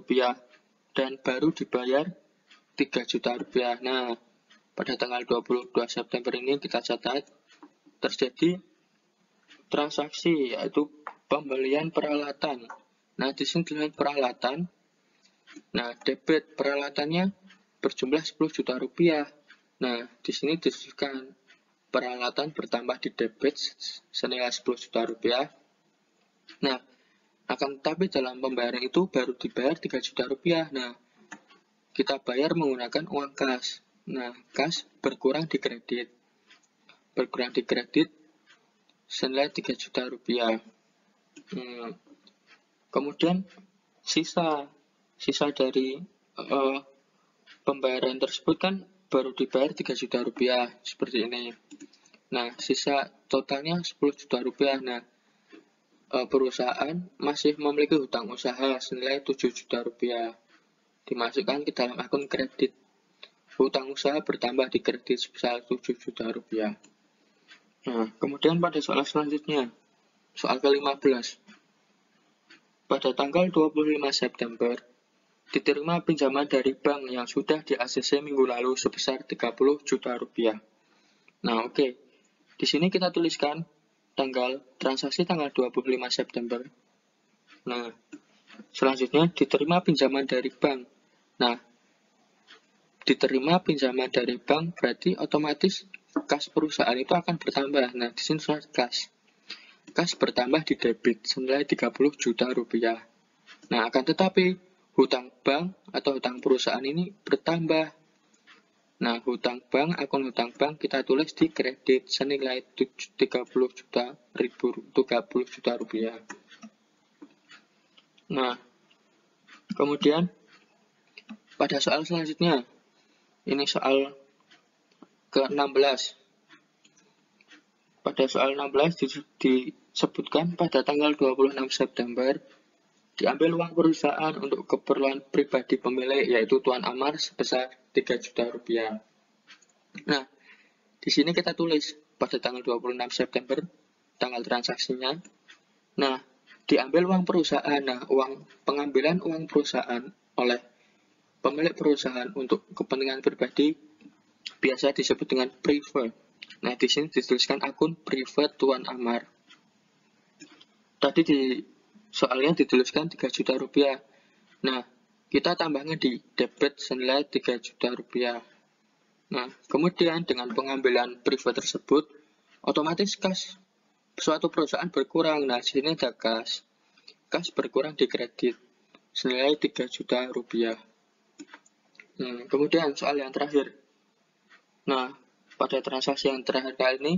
dan baru dibayar Rp3 juta. Nah, pada tanggal 22 September ini kita catat terjadi transaksi, yaitu pembelian peralatan. Nah, di sini dengan peralatan, nah debit peralatannya berjumlah Rp10 juta. Nah, di sini disebutkan peralatan bertambah di debit senilai Rp10 juta. Nah, akan tetapi dalam pembayaran itu baru dibayar Rp3 juta. Nah, kita bayar menggunakan uang kas. Nah, kas berkurang di kredit. Berkurang di kredit senilai Rp3 juta. Kemudian sisa dari pembayaran tersebut kan baru dibayar Rp3 juta, seperti ini. Nah, sisa totalnya Rp10 juta. Nah, perusahaan masih memiliki hutang usaha senilai Rp7 juta. Dimasukkan ke dalam akun kredit. Hutang usaha bertambah di kredit sebesar Rp7 juta. Nah, kemudian pada soal selanjutnya, soal ke-15. Pada tanggal 25 September, diterima pinjaman dari bank yang sudah di ACC minggu lalu sebesar Rp30 juta. Nah, oke. Di sini kita tuliskan transaksi tanggal 25 September. Nah, selanjutnya diterima pinjaman dari bank. Nah, diterima pinjaman dari bank berarti otomatis kas perusahaan itu akan bertambah. Nah, di sini sudah kas. Kas bertambah di debit senilai Rp30 juta. Nah, akan tetapi hutang bank atau hutang perusahaan ini bertambah. Nah, akun hutang bank kita tulis di kredit senilai Rp30 juta. Nah, kemudian pada soal selanjutnya, ini soal ke-16. Pada soal 16 disebutkan pada tanggal 26 September diambil uang perusahaan untuk keperluan pribadi pemilik, yaitu Tuan Amar sebesar Rp3 juta. Nah, di sini kita tulis pada tanggal 26 September tanggal transaksinya. Nah, diambil uang perusahaan. Nah, pengambilan uang perusahaan oleh pemilik perusahaan untuk kepentingan pribadi biasa disebut dengan private. Nah, di sini dituliskan akun private Tuan Amar. Tadi di soalnya dituliskan Rp3 juta. Nah, kita tambahnya di debit senilai Rp3 juta. Nah, kemudian dengan pengambilan private tersebut, otomatis kas suatu perusahaan berkurang. Nah, di sini ada kas. Kas berkurang di kredit senilai Rp3 juta. Kemudian soal yang terakhir. Nah, pada transaksi yang terakhir kali ini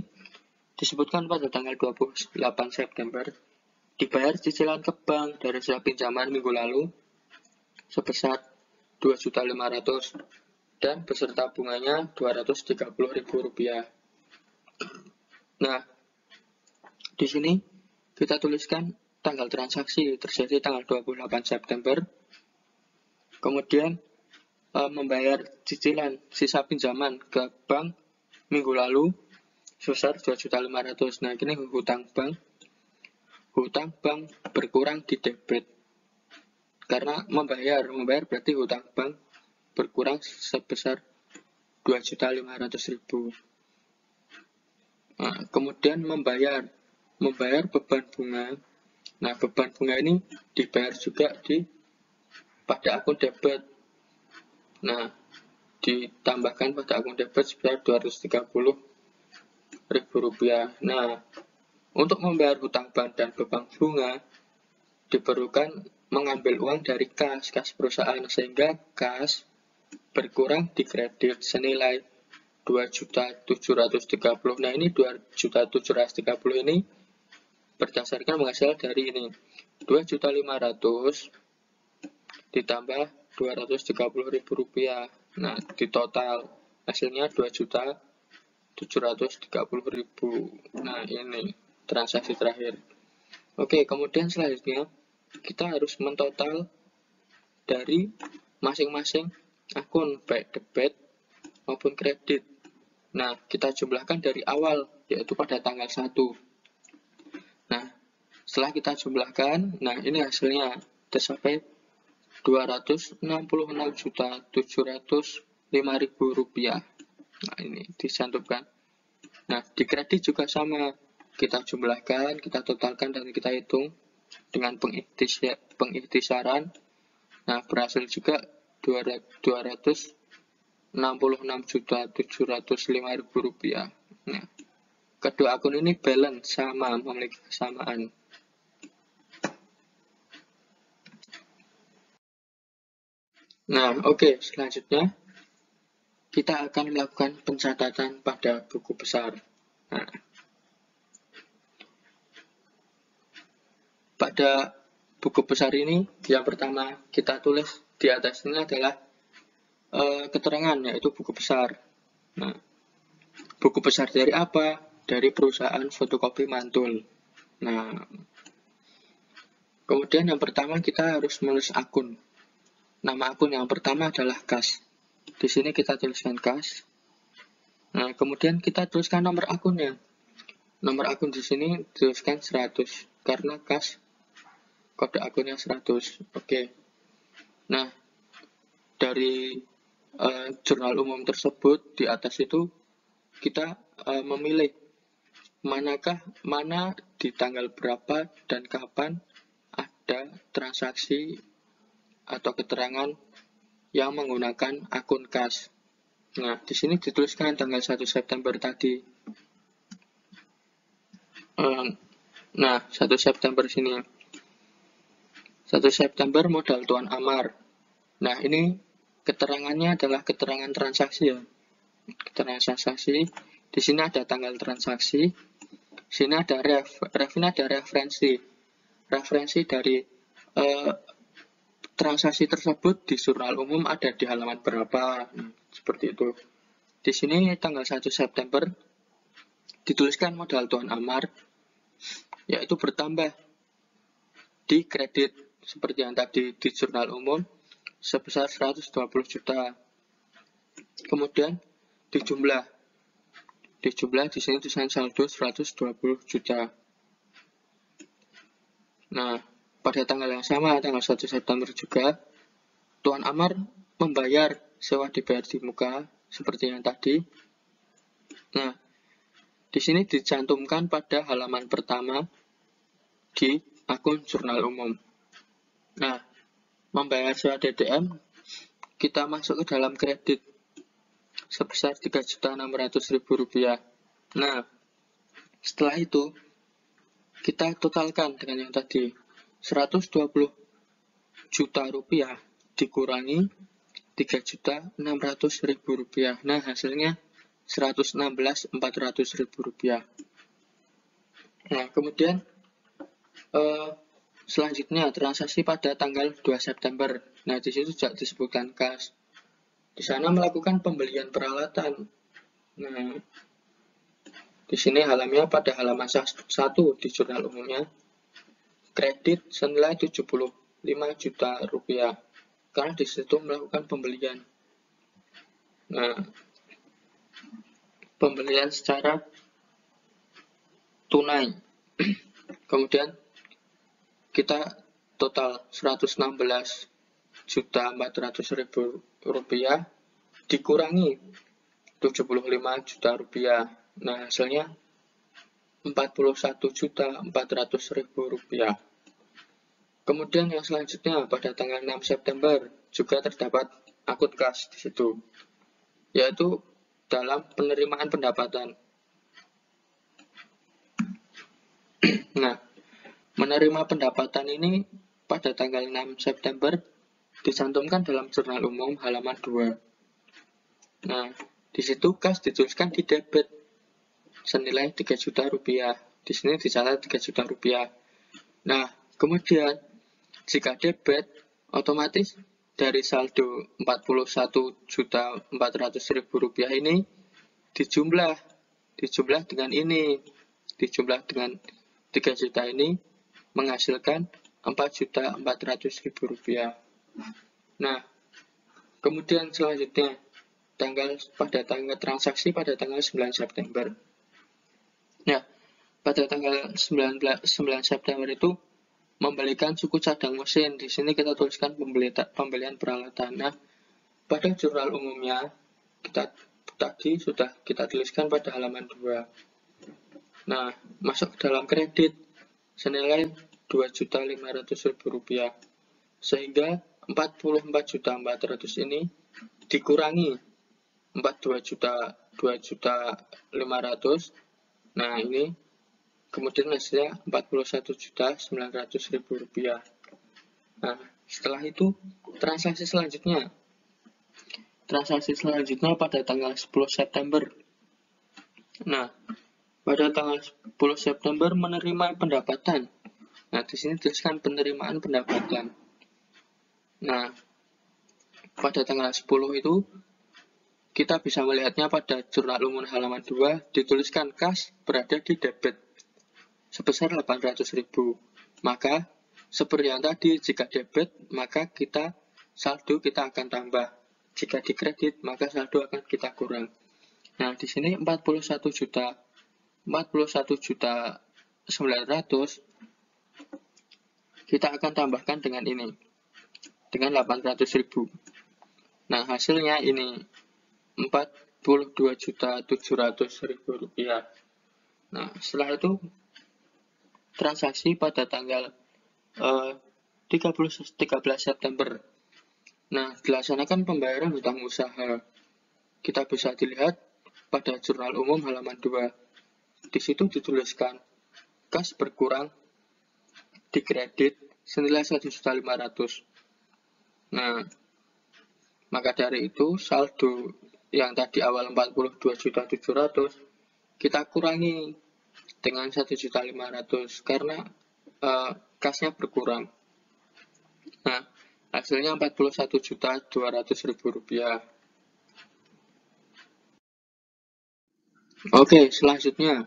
disebutkan pada tanggal 28 September dibayar cicilan ke bank dari hasil pinjaman minggu lalu sebesar Rp2.500.000 dan beserta bunganya Rp230.000. Nah, di sini kita tuliskan tanggal transaksi terjadi tanggal 28 September. Kemudian membayar cicilan sisa pinjaman ke bank minggu lalu sebesar Rp2.500.000. Nah, ini hutang bank berkurang di debit. karena membayar berarti hutang bank berkurang sebesar 2.500.000. Nah, kemudian membayar beban bunga. Nah, beban bunga ini dibayar juga pada akun debit. Nah, ditambahkan pada akun debit sebesar Rp230.000. Nah, untuk membayar hutang bank dan beban bunga diperlukan mengambil uang dari kas perusahaan, sehingga kas berkurang di kredit senilai 2.730.000. Nah, ini 2.730.000 ini berdasarkan menghasil dari ini 2.500.000 ditambah Rp230.000. Nah, di total hasilnya 2.730.000. Nah, ini transaksi terakhir. Oke, kemudian selanjutnya kita harus mentotal dari masing-masing akun, baik debit maupun kredit. Nah, kita jumlahkan dari awal, yaitu pada tanggal 1. Nah, setelah kita jumlahkan, nah ini hasilnya tercapai Rp266.705.000. Nah, ini dicantumkan. Nah, di kredit juga sama. Kita jumlahkan, kita totalkan, dan kita hitung dengan pengikhtisaran. Nah, berhasil juga Rp266.705.000. Nah, kedua akun ini balance, sama, memiliki kesamaan. Nah, oke, selanjutnya kita akan melakukan pencatatan pada buku besar. Nah, pada buku besar ini, yang pertama kita tulis di atas ini adalah keterangan, yaitu buku besar. Nah, buku besar dari apa? Dari perusahaan fotokopi Mantul. Nah, kemudian yang pertama kita harus menulis akun. Nama akun yang pertama adalah kas. Di sini kita tuliskan kas. Nah, kemudian kita tuliskan nomor akunnya. Nomor akun di sini tuliskan 100 karena kas kode akunnya 100. Oke. Nah, dari jurnal umum tersebut di atas itu kita memilih mana di tanggal berapa dan kapan ada transaksi atau keterangan yang menggunakan akun kas. Nah, di sini dituliskan tanggal 1 September tadi. Nah, 1 September sini. 1 September modal Tuan Amar. Nah, ini keterangannya adalah keterangan transaksi ya. Keterangan transaksi. Di sini ada tanggal transaksi. Sini ada ref ini ada referensi. Referensi dari transaksi tersebut di jurnal umum ada di halaman berapa. Nah, seperti itu. Di sini tanggal 1 September dituliskan modal Tuan Amar, yaitu bertambah di kredit seperti yang tadi di jurnal umum sebesar 120 juta. Kemudian di jumlah di sini tulisan saldo 120 juta. Nah, pada tanggal yang sama, tanggal 1 September juga, Tuan Amar membayar sewa dibayar di muka seperti yang tadi. Nah, di sini dicantumkan pada halaman pertama di akun jurnal umum. Nah, membayar sewa DDM, kita masuk ke dalam kredit sebesar Rp3.600.000. Nah, setelah itu kita totalkan dengan yang tadi 120 juta rupiah dikurangi Rp3.600.000. Nah, hasilnya Rp116.400.000. Nah, kemudian selanjutnya transaksi pada tanggal 2 September. Nah, di situ juga disebutkan kas. Di sana melakukan pembelian peralatan. Nah, di sini halamannya pada halaman 1 di jurnal umumnya. Kredit senilai 75 juta rupiah. Karena di situ melakukan pembelian. Nah, pembelian secara tunai. Kemudian kita total 116.400.000 rupiah dikurangi 75 juta rupiah. Nah, hasilnya 41.400.000 rupiah. Kemudian yang selanjutnya pada tanggal 6 September juga terdapat akun kas di situ, yaitu dalam penerimaan pendapatan. Nah, menerima pendapatan ini pada tanggal 6 September dicantumkan dalam jurnal umum halaman 2. Nah, di situ kas dituliskan di debit senilai 3 juta rupiah. Di sini dicatat 3 juta rupiah. Nah, kemudian jika debit, otomatis dari saldo 41.400.000 rupiah ini dijumlah dengan ini, dijumlah dengan 3 juta ini menghasilkan 4.400.000 rupiah. Nah, kemudian selanjutnya pada tanggal transaksi pada tanggal 9 September. Nah, pada tanggal 9 September itu membelikan suku cadang mesin. Di sini kita tuliskan pembelian peralatan. Nah, pada jurnal umumnya tadi sudah kita tuliskan pada halaman 2. Nah, masuk ke dalam kredit senilai 2.500.000 rupiah. Sehingga 44.400.000 ini dikurangi 2.500.000. Nah, ini kemudian hasilnya 41.900.000 rupiah. Nah, setelah itu transaksi selanjutnya pada tanggal 10 September. Nah, pada tanggal 10 September menerima pendapatan. Nah, di sini tuliskan penerimaan pendapatan. Nah, pada tanggal 10 itu kita bisa melihatnya pada jurnal umum halaman 2 dituliskan kas berada di debit sebesar 800.000. Maka seperti yang tadi, jika debit maka saldo kita akan tambah. Jika di kredit maka saldo akan kita kurang. Nah, di sini 41.900.000 kita akan tambahkan dengan ini, dengan 800.000. Nah, hasilnya ini 42.700.000 rupiah. Nah, setelah itu transaksi pada tanggal 13 September. Nah, dilaksanakan pembayaran hutang usaha. Kita bisa dilihat pada jurnal umum halaman 2. Di situ dituliskan kas berkurang di kredit senilai 1.500.000. Nah, maka dari itu saldo yang tadi awal 42.700.000 kita kurangi dengan 1.500.000 karena kasnya berkurang. Nah, hasilnya 41.200.000 rupiah. Oke, selanjutnya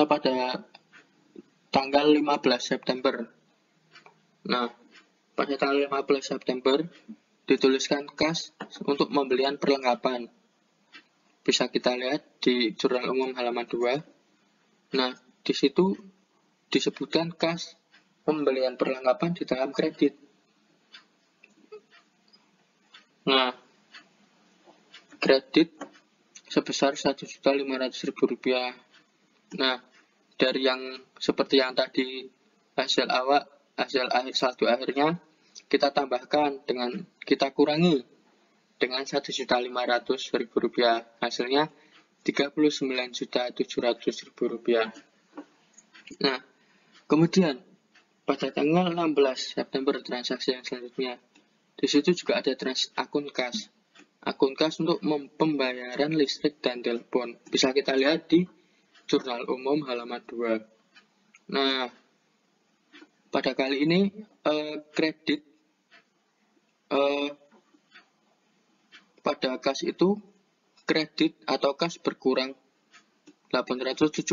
pada tanggal 15 September. Nah, pada tanggal 15 September dituliskan kas untuk pembelian perlengkapan. Bisa kita lihat di jurnal umum halaman 2. Nah, di situ disebutkan kas pembelian perlengkapan di dalam kredit. Nah, kredit sebesar 1.500.000 rupiah. Nah, dari yang seperti yang tadi hasil akhir saldo akhirnya kita tambahkan dengan kita kurangi dengan 1.500.000 rupiah. Hasilnya 39.700.000 rupiah. Nah, kemudian pada tanggal 16 September transaksi yang selanjutnya, di situ juga ada akun kas untuk pembayaran listrik dan telepon. Bisa kita lihat di jurnal umum halaman 2. Nah, pada kali ini kredit pada kas itu kredit atau kas berkurang 875.000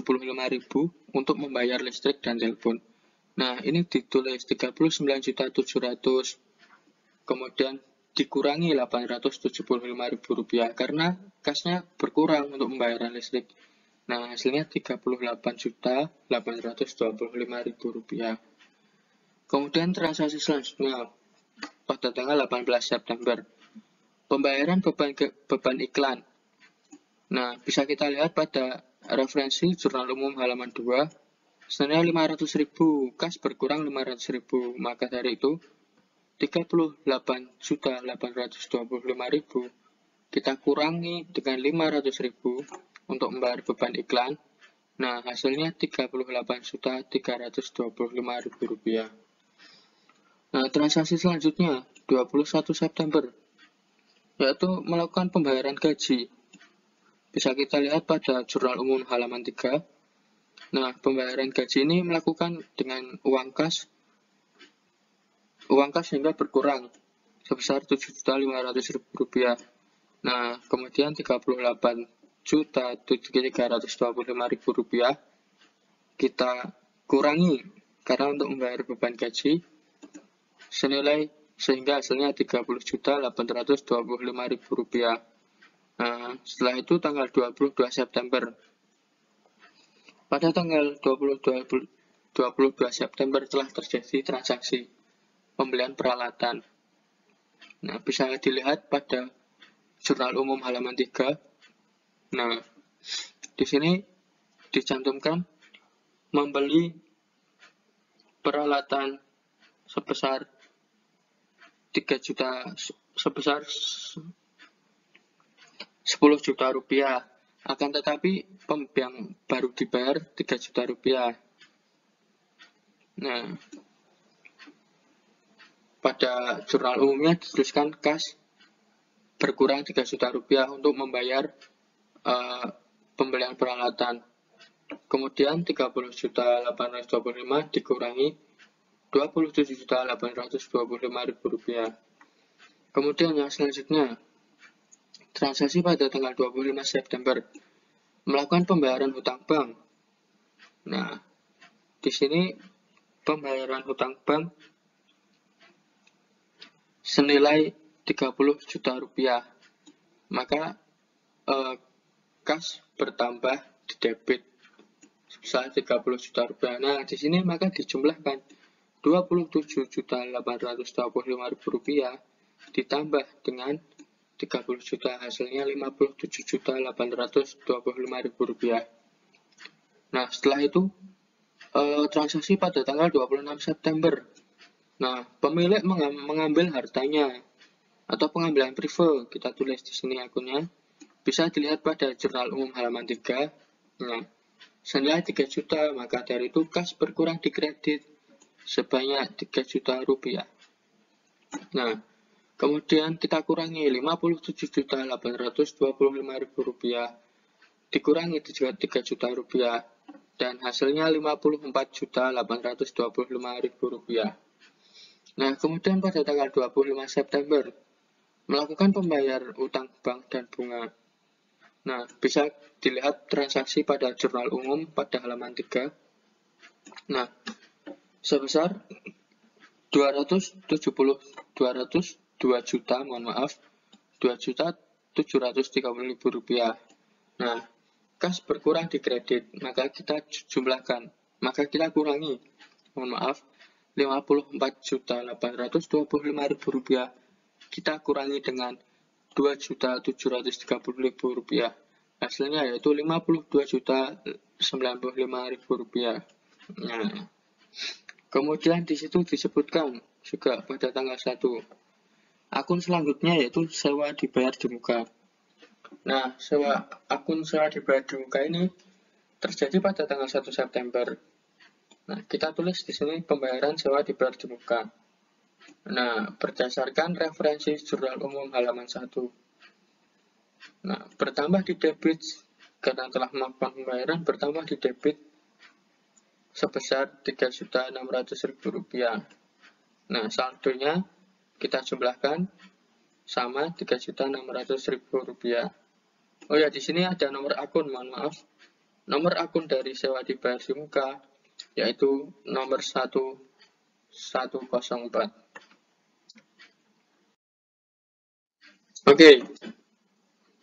untuk membayar listrik dan telepon. Nah, ini ditulis 39.700.000, kemudian dikurangi 875.000 rupiah karena kasnya berkurang untuk pembayaran listrik. Nah, hasilnya Rp38.825.000. Kemudian transaksi selanjutnya pada tanggal 18 September. Pembayaran beban iklan. Nah, bisa kita lihat pada referensi jurnal umum halaman 2, senilai 500.000, kas berkurang 500.000, maka dari itu 38.825.000 kita kurangi dengan 500.000 untuk membayar beban iklan. Nah, hasilnya Rp38.325.000. Nah, transaksi selanjutnya 21 September, yaitu melakukan pembayaran gaji. Bisa kita lihat pada jurnal umum halaman 3. Nah, pembayaran gaji ini melakukan dengan uang kas hingga berkurang sebesar Rp7.500.000. Nah, kemudian Rp38.325.000 kita kurangi karena untuk membayar beban gaji senilai sehingga hasilnya Rp30.825.000. Nah, setelah itu tanggal 22 September. Pada tanggal 22 September telah terjadi transaksi pembelian peralatan. Nah, bisa dilihat pada jurnal umum halaman 3. Nah, di sini dicantumkan membeli peralatan sebesar 10 juta rupiah. Akan tetapi yang baru dibayar 3 juta rupiah. Nah, pada jurnal umumnya dituliskan kas berkurang 3 juta rupiah untuk membayar pembelian peralatan. Kemudian 30.825 dikurangi Rp27.825.000. Kemudian yang selanjutnya, transaksi pada tanggal 25 September melakukan pembayaran hutang bank. Nah, di sini pembayaran hutang bank senilai 30 juta rupiah. Maka kas bertambah di debit sebesar 30 juta rupiah. Nah, di sini maka dijumlahkan Rp27.825.000 ditambah dengan 30 juta, hasilnya Rp57.825.000. Nah, setelah itu transaksi pada tanggal 26 September. Nah, pemilik mengambil hartanya atau pengambilan prive, kita tulis di sini akunnya. Bisa dilihat pada jurnal umum halaman 3. Nah, senilai 3 juta, maka dari itu kas berkurang di kredit sebanyak 3 juta rupiah. Nah, kemudian kita kurangi Rp57.825.000 dikurangi 3 juta rupiah dan hasilnya Rp54.825.000. Nah, kemudian pada tanggal 25 September melakukan pembayar utang bank dan bunga. Nah, bisa dilihat transaksi pada jurnal umum pada halaman 3. Nah, sebesar Rp2.730.000. Nah, kas berkurang di kredit, maka kita jumlahkan, maka kita kurangi, Rp54.825.000 kita kurangi dengan Rp2.730.000. Hasilnya yaitu Rp52.095.000. Nah, kemudian di situ disebutkan juga pada tanggal 1. Akun selanjutnya yaitu sewa dibayar di muka. Nah, akun sewa dibayar di muka ini terjadi pada tanggal 1 September. Nah, kita tulis di sini pembayaran sewa dibayar di muka. Nah, berdasarkan referensi jurnal umum halaman 1. Nah, bertambah di debit karena telah melakukan pembayaran, bertambah di debit sebesar Rp3.600.000. Nah, saldonya kita jumlahkan sama Rp3.600.000. Oh ya, di sini ada nomor akun, mohon maaf. Nomor akun dari sewa dibayar di muka yaitu nomor 1104. Oke.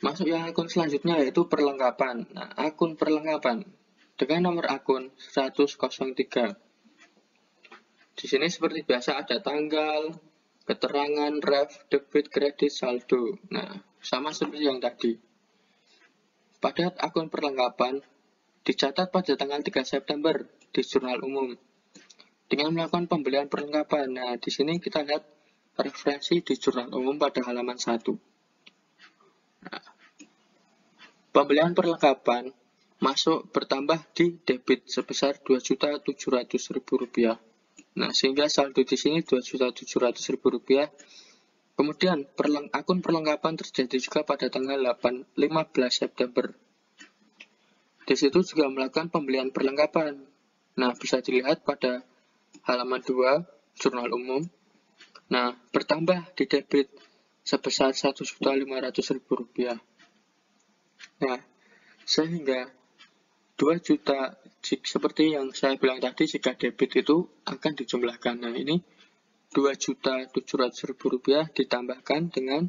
Masuk yang akun selanjutnya yaitu perlengkapan. Nah, akun perlengkapan dengan nomor akun 103. Di sini seperti biasa ada tanggal, keterangan, ref, debit, kredit, saldo. Nah, sama seperti yang tadi. Pada akun perlengkapan, dicatat pada tanggal 3 September di jurnal umum. Dengan melakukan pembelian perlengkapan. Nah, di sini kita lihat referensi di jurnal umum pada halaman 1. Nah, pembelian perlengkapan masuk bertambah di debit sebesar Rp2.700.000. Nah, sehingga saldo di sini Rp2.700.000. Kemudian akun perlengkapan terjadi juga pada tanggal 15 September. Di situ juga melakukan pembelian perlengkapan. Nah, bisa dilihat pada halaman 2 jurnal umum. Nah, bertambah di debit sebesar Rp1.500.000. Nah, sehingga 2 juta seperti yang saya bilang tadi, jika debit itu akan dijumlahkan. Nah, ini Rp2.700.000 ditambahkan dengan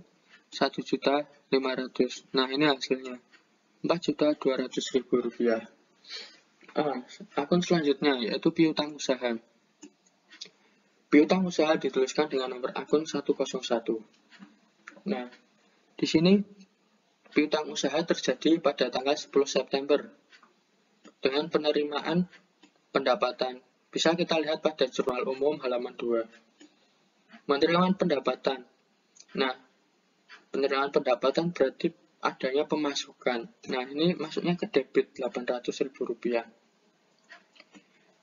Rp1.500.000. Nah, ini hasilnya Rp4.200.000. Akun selanjutnya yaitu piutang usaha. Piutang usaha dituliskan dengan nomor akun 101. Nah, di sini piutang usaha terjadi pada tanggal 10 September dengan penerimaan pendapatan. Bisa kita lihat pada jurnal umum halaman 2. Penerimaan pendapatan. Nah, penerimaan pendapatan berarti adanya pemasukan. Nah, ini masuknya ke debit Rp800.000.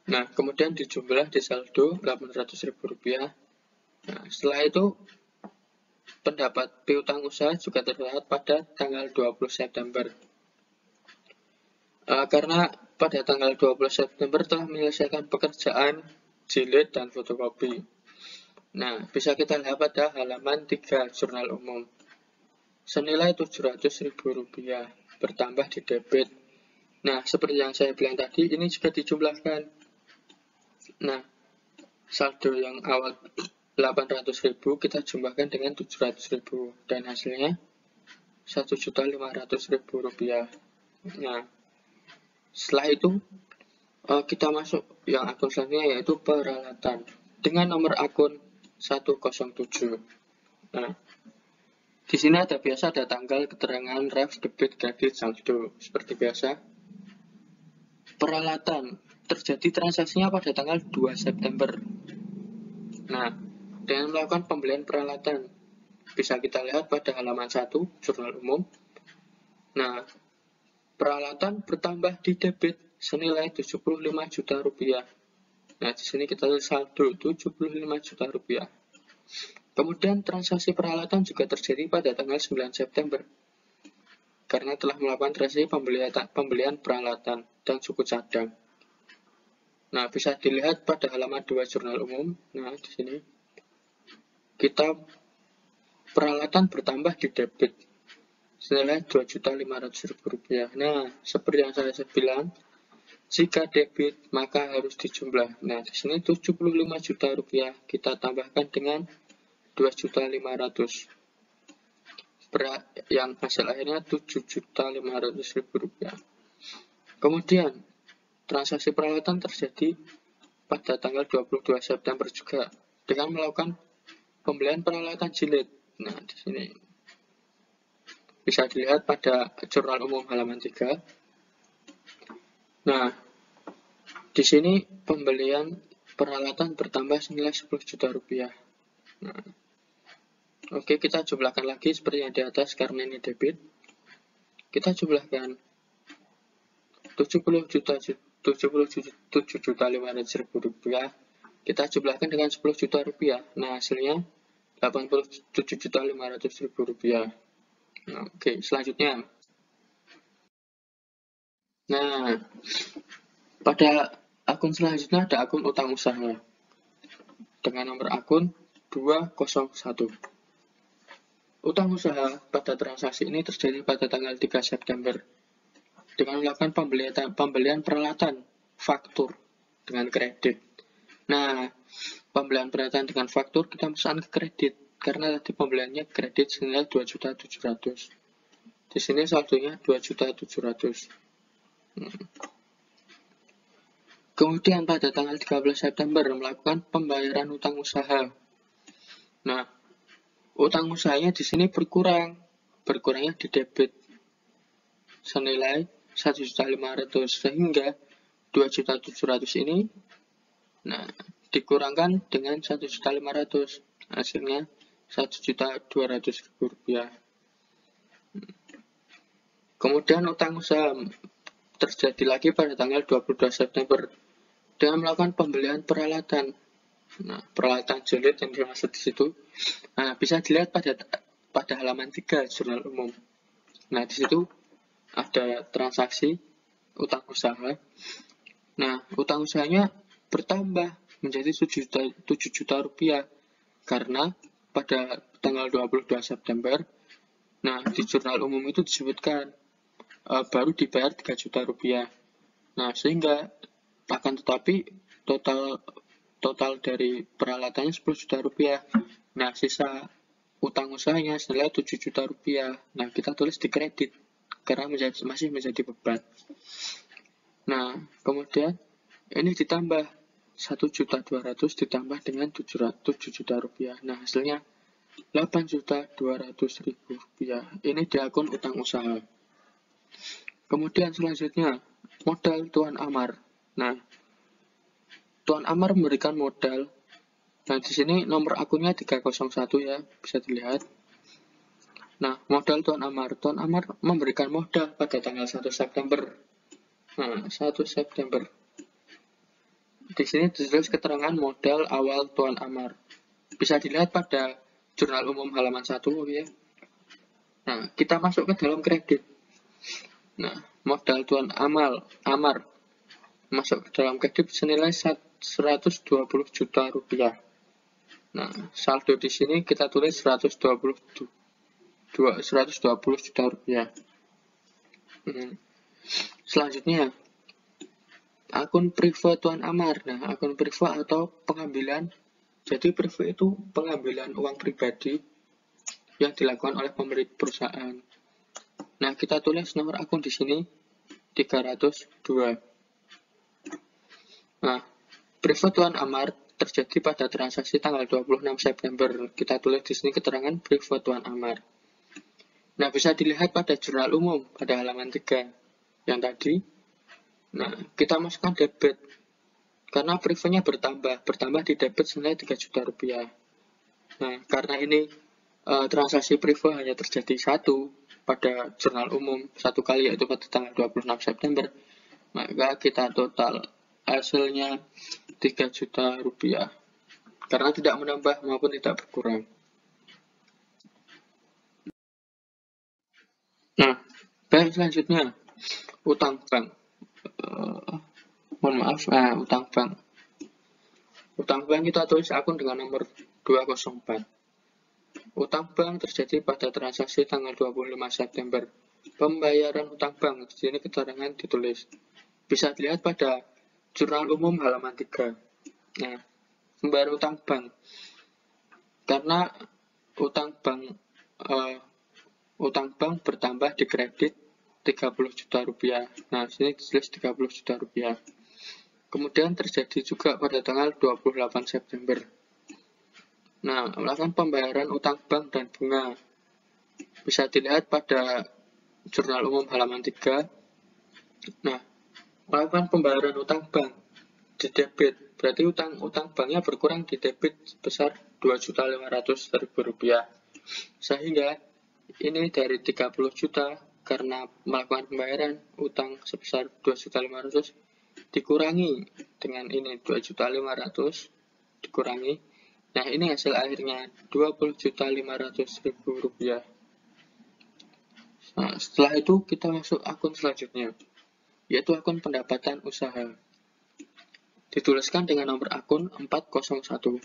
Nah, kemudian dijumlah di saldo Rp800.000. Nah, setelah itu pendapat piutang usaha juga terlihat pada tanggal 20 September. Karena pada tanggal 20 September telah menyelesaikan pekerjaan jilid dan fotokopi. Nah, bisa kita lihat pada halaman 3 jurnal umum. Senilai Rp700.000 bertambah di debit. Nah, seperti yang saya bilang tadi, ini juga dijumlahkan. Nah, saldo yang awal 800.000 kita jumlahkan dengan 700.000 dan hasilnya Rp1.500.000. Nah, setelah itu kita masuk yang akun selanjutnya yaitu peralatan dengan nomor akun 107. Nah, di sini biasa ada tanggal, keterangan, ref, debit, kredit, saldo. Seperti biasa. Peralatan terjadi transaksinya pada tanggal 2 September. Nah, dengan melakukan pembelian peralatan bisa kita lihat pada halaman 1 jurnal umum. Nah, peralatan bertambah di debit senilai Rp75 juta. Nah, di sini kita lihat saldo Rp75 juta. Kemudian transaksi peralatan juga terjadi pada tanggal 9 September. Karena telah melakukan transaksi pembelian peralatan dan suku cadang. Nah, bisa dilihat pada halaman 2 jurnal umum. Nah, di sini kita peralatan bertambah di debit senilai Rp2.500.000. Nah, seperti yang saya bilang, jika debit maka harus dijumlah. Nah, di sini Rp75 juta kita tambahkan dengan Rp2.500.000. Yang hasil akhirnya Rp7.500.000. Kemudian, transaksi peralatan terjadi pada tanggal 22 September juga dengan melakukan pembelian peralatan jilid. Nah, di sini bisa dilihat pada jurnal umum halaman 3. Nah, di sini pembelian peralatan bertambah senilai Rp10 juta. Nah, oke, kita jumlahkan lagi seperti yang di atas karena ini debit. Kita jumlahkan Rp7.500.000. Kita jumlahkan dengan Rp10 juta. Nah, hasilnya Rp87.500.000. Nah, oke, selanjutnya. Nah, pada akun selanjutnya ada akun utang usaha dengan nomor akun 201. Utang usaha pada transaksi ini terjadi pada tanggal 3 September dengan melakukan pembelian peralatan faktur dengan kredit. Nah, pembelian peralatan dengan faktur kita masukkan ke kredit karena tadi pembeliannya kredit senilai Rp2.700.000. Di sini saldonya 2.700.000. Kemudian pada tanggal 13 September melakukan pembayaran utang usaha. Nah, utang usahanya di sini berkurang. Berkurangnya di debit senilai 1.500.000 sehingga 2.700.000 ini dikurangkan dengan 1.500.000, hasilnya 1.200.000 rupiah. Kemudian utang usaha terjadi lagi pada tanggal 22 September dengan melakukan pembelian peralatan. Peralatan jilid yang dimaksud di situ. Bisa dilihat pada halaman 3 jurnal umum. Di situ ada transaksi utang usaha. Utang usahanya bertambah menjadi 7 juta rupiah karena pada tanggal 22 September di jurnal umum itu disebutkan baru dibayar 3 juta rupiah. Sehingga akan tetapi total dari peralatannya 10 juta rupiah. Sisa utang usahanya senilai 7 juta rupiah. Kita tulis di kredit karena masih menjadi beban. Kemudian ini ditambah 1.200.000 ditambah dengan 7 juta rupiah. Hasilnya 8.200.000 rupiah. Ini di akun utang usaha. Kemudian selanjutnya modal Tuan Amar. Tuan Amar memberikan modal. Di sini nomor akunnya 301 ya, bisa dilihat. Modal Tuan Amar. Tuan Amar memberikan modal pada tanggal 1 September. 1 September. Di sini ditulis keterangan modal awal Tuan Amar. Bisa dilihat pada jurnal umum halaman 1 ya. Kita masuk ke dalam kredit. Modal Tuan Amar masuk ke dalam kredit senilai 120 juta rupiah. Saldo di sini kita tulis 120 juta rupiah. Selanjutnya akun privat Tuan Amar. Akun privat atau pengambilan. Jadi privat itu pengambilan uang pribadi yang dilakukan oleh pemilik perusahaan. Kita tulis nomor akun di sini 302. Privat Tuan Amar terjadi pada transaksi tanggal 26 September. Kita tulis di sini keterangan privat Tuan Amar. Bisa dilihat pada jurnal umum pada halaman 3 yang tadi. Kita masukkan debit karena privatnya bertambah di debit senilai 3 juta rupiah. Karena ini transaksi privat hanya terjadi satu pada jurnal umum satu kali, yaitu pada tanggal 26 September, maka kita total hasilnya 3 juta rupiah karena tidak menambah maupun tidak berkurang. Baik, selanjutnya utang bank. Utang bank. Utang bank kita tulis akun dengan nomor 204. Utang bank terjadi pada transaksi tanggal 25 September. Pembayaran utang bank, di sini keterangan ditulis. Bisa dilihat pada jurnal umum halaman 3. Pembayaran utang bank. Karena utang bank bertambah di kredit 30 juta rupiah. Sini ditulis 30 juta rupiah. Kemudian terjadi juga pada tanggal 28 September. Melakukan pembayaran utang bank dan bunga. Bisa dilihat pada jurnal umum halaman 3. Melakukan pembayaran utang bank di debit. Berarti utang banknya berkurang di debit sebesar 2.500.000 rupiah. Sehingga ini dari 30 juta karena melakukan pembayaran utang sebesar 2.500.000 dikurangi dengan ini 2.500.000 dikurangi. Ini hasil akhirnya 20.500.000 rupiah. Setelah itu kita masuk akun selanjutnya, yaitu akun pendapatan usaha. Dituliskan dengan nomor akun 401.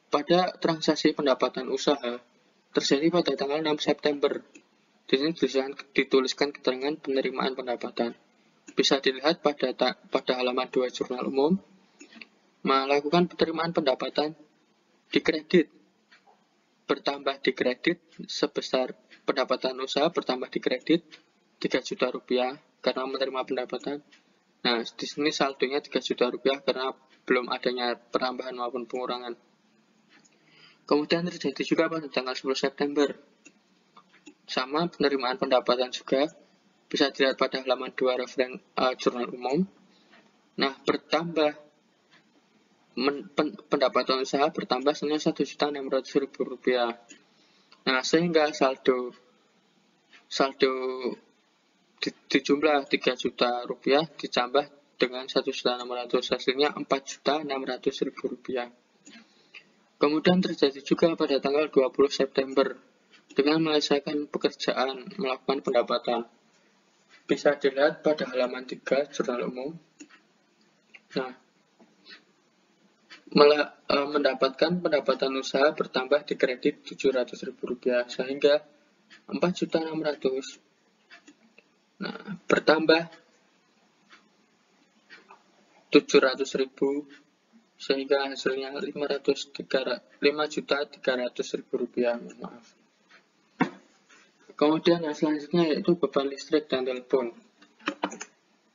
Pada transaksi pendapatan usaha terjadi pada tanggal 6 September. Di sini dituliskan keterangan penerimaan pendapatan. Bisa dilihat pada halaman 2 jurnal umum. Melakukan penerimaan pendapatan di kredit. Bertambah di kredit sebesar pendapatan usaha bertambah di kredit 3 juta rupiah karena menerima pendapatan. Nah, di sini saldonya 3 juta rupiah karena belum adanya penambahan maupun pengurangan. Kemudian terjadi juga pada tanggal 10 September. Sama penerimaan pendapatan juga, bisa dilihat pada halaman 2 jurnal umum. Nah, pendapatan usaha bertambah senilai Rp1.600.000. Nah, sehingga saldo dijumlah 3 juta rupiah ditambah dengan 1.600.000, hasilnya Rp4.600.000. Kemudian terjadi juga pada tanggal 20 September dengan menyelesaikan pekerjaan melakukan pendapatan. Bisa dilihat pada halaman 3 jurnal umum. Nah, mendapatkan pendapatan usaha bertambah di kredit Rp700.000 sehingga 4.600.000. Nah, bertambah 700.000 sehingga hasilnya Rp5.300.000. Maaf. Kemudian yang selanjutnya yaitu beban listrik dan telepon.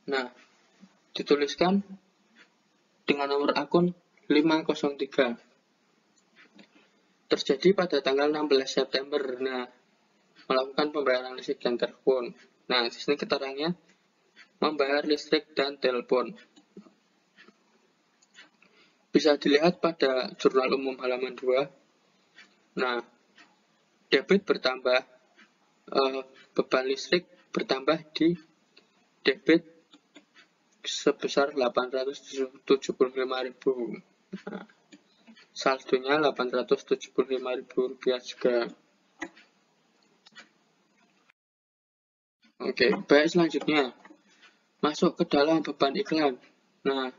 Nah, dituliskan dengan nomor akun 503. Terjadi pada tanggal 16 September. Nah, melakukan pembayaran listrik dan telepon. Nah, di sini keterangannya membayar listrik dan telepon. Bisa dilihat pada jurnal umum halaman 2. Nah, debit bertambah, beban listrik bertambah di debit sebesar Rp875.000. Nah, saldonya Rp875.000 juga. Oke, baik, selanjutnya masuk ke dalam beban iklan. Nah,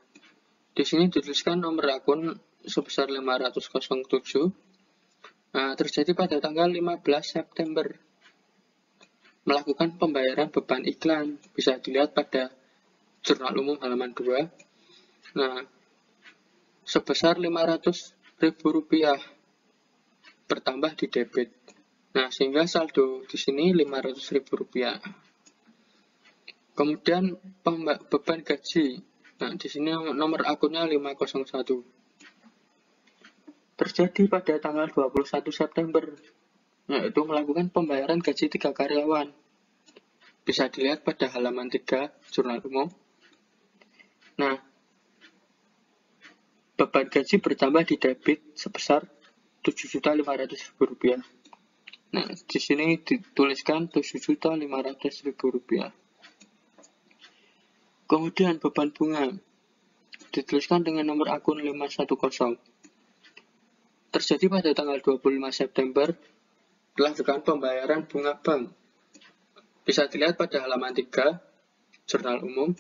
di sini dituliskan nomor akun sebesar 507. Nah, terjadi pada tanggal 15 September. Melakukan pembayaran beban iklan. Bisa dilihat pada jurnal umum halaman 2. Nah, sebesar Rp500.000 bertambah di debit. Nah, sehingga saldo di sini Rp500.000. Kemudian beban gaji. Nah, di sini nomor akunnya 501. Terjadi pada tanggal 21 September, yaitu melakukan pembayaran gaji 3 karyawan. Bisa dilihat pada halaman 3 jurnal umum. Nah, beban gaji bertambah di debit sebesar Rp7.500.000. Nah, di sini dituliskan Rp7.500.000. Kemudian beban bunga dituliskan dengan nomor akun 510. Terjadi pada tanggal 25 September telah dilakukan pembayaran bunga bank. Bisa dilihat pada halaman 3 jurnal umum.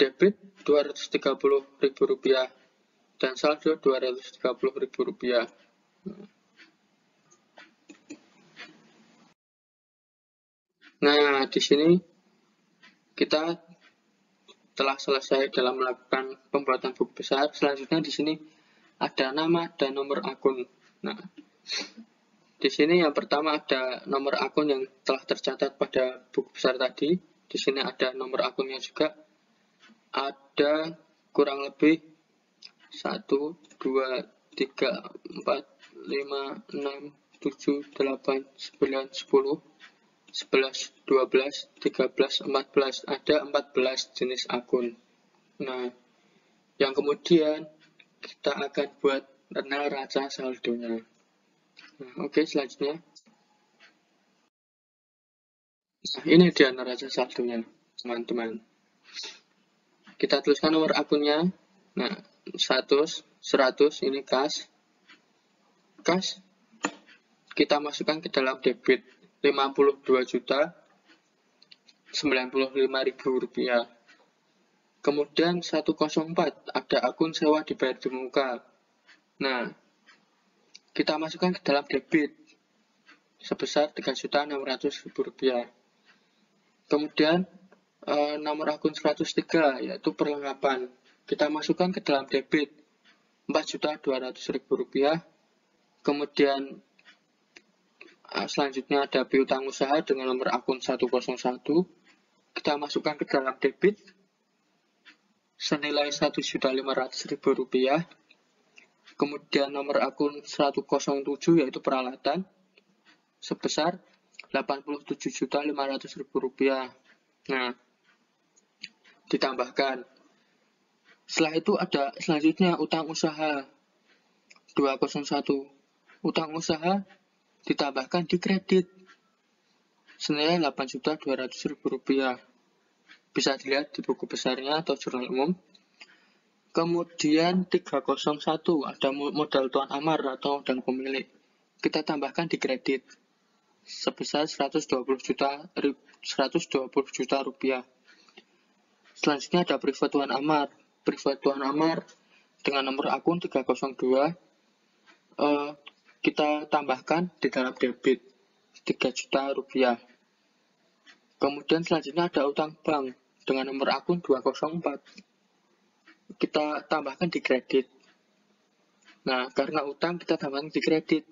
Debit Rp230.000 dan saldo Rp230.000. Nah, di sini kita telah selesai dalam melakukan pembuatan buku besar. Selanjutnya di sini ada nama dan nomor akun. Nah, di sini yang pertama ada nomor akun yang telah tercatat pada buku besar tadi. Di sini ada nomor akunnya juga. Ada kurang lebih 1, 2, 3, 4, 5, 6, 7, 8, 9, 10, 11, 12, 13, 14. Ada 14 jenis akun. Nah, yang kemudian kita akan buat neraca saldonya. Nah, oke, selanjutnya. Nah, ini dia neraca saldonya, teman-teman. Kita tuliskan nomor akunnya. Nah, 100 ini kas. Kas kita masukkan ke dalam debit Rp52.095.000. Kemudian 104 ada akun sewa dibayar di muka. Nah, kita masukkan ke dalam debit sebesar Rp3.600.000. Kemudian nomor akun 103 yaitu perlengkapan. Kita masukkan ke dalam debit Rp4.200.000. Kemudian Selanjutnya ada piutang usaha dengan nomor akun 101. Kita masukkan ke dalam debit senilai Rp1.500.000. Kemudian nomor akun 107 yaitu peralatan sebesar Rp87.500.000. Nah, ditambahkan. Setelah itu ada selanjutnya utang usaha 201. Utang usaha ditambahkan di kredit senilai Rp8.200.000. Bisa dilihat di buku besarnya atau jurnal umum. Kemudian 301 ada modal tuan amar atau modal pemilik. Kita tambahkan di kredit sebesar 120 juta rupiah. Selanjutnya ada privat tuan amar. Privat tuan amar dengan nomor akun 302 kita tambahkan di dalam debit 3 juta rupiah. Kemudian selanjutnya ada utang bank dengan nomor akun 204. Kita tambahkan di kredit. Nah, karena utang kita tambahkan di kredit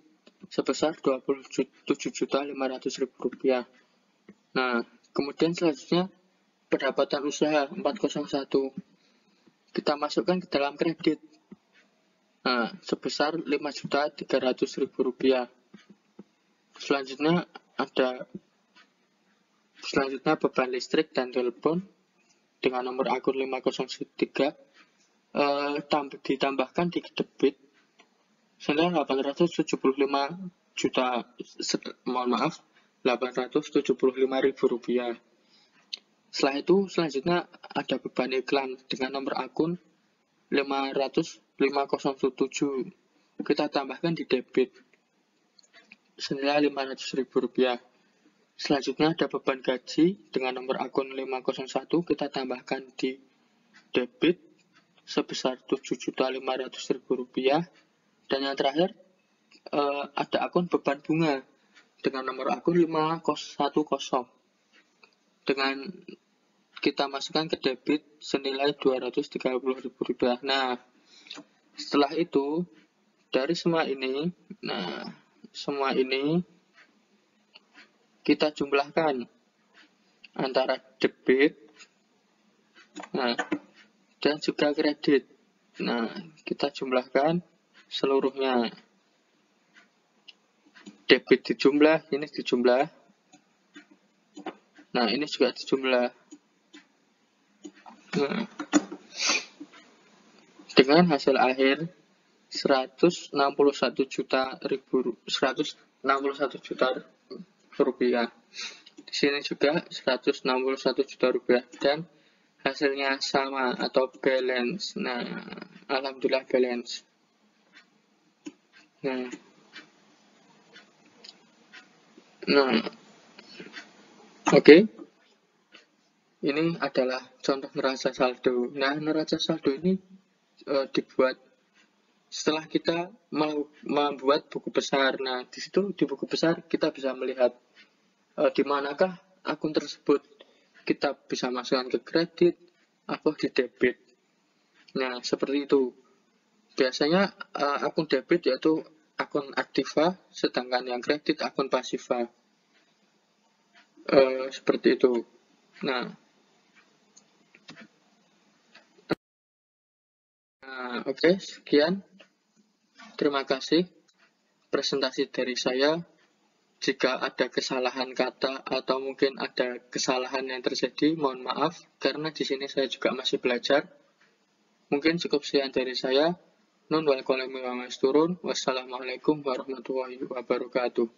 sebesar Rp27.500.000. Nah, kemudian selanjutnya pendapatan usaha 401. Kita masukkan ke dalam kredit. Nah, sebesar Rp5.300.000. Selanjutnya beban listrik dan telepon dengan nomor akun 503 ditambahkan di debit senilai Rp875.000. Setelah itu selanjutnya ada beban iklan dengan nomor akun 507. Kita tambahkan di debit senilai Rp500.000. Selanjutnya ada beban gaji dengan nomor akun 501. Kita tambahkan di debit sebesar Rp7.500.000. Dan yang terakhir ada akun beban bunga dengan nomor akun 510. Dengan kita masukkan ke debit senilai Rp230.000. Nah, setelah itu dari semua ini kita jumlahkan antara debit dan juga kredit. Nah, kita jumlahkan seluruhnya. Debit dijumlah, ini dijumlah. Nah, ini juga dijumlah. Nah, dengan hasil akhir 161 juta rupiah. Di sini juga 161 juta rupiah dan hasilnya sama atau balance. Nah, alhamdulillah balance. Oke. Ini adalah contoh neraca saldo. Nah, neraca saldo ini dibuat setelah kita membuat buku besar. Nah, di situ di buku besar kita bisa melihat di manakah akun tersebut kita bisa masukkan ke kredit atau di debit. Nah, seperti itu. Biasanya akun debit yaitu akun aktiva, sedangkan yang kredit akun pasiva. Seperti itu. Nah, oke, sekian. Terima kasih presentasi dari saya. Jika ada kesalahan kata atau mungkin ada kesalahan yang terjadi, mohon maaf karena di sini saya juga masih belajar. Mungkin cukup sekian dari saya. Nun wal qalam mimma yasturun. Wassalamualaikum warahmatullahi wabarakatuh.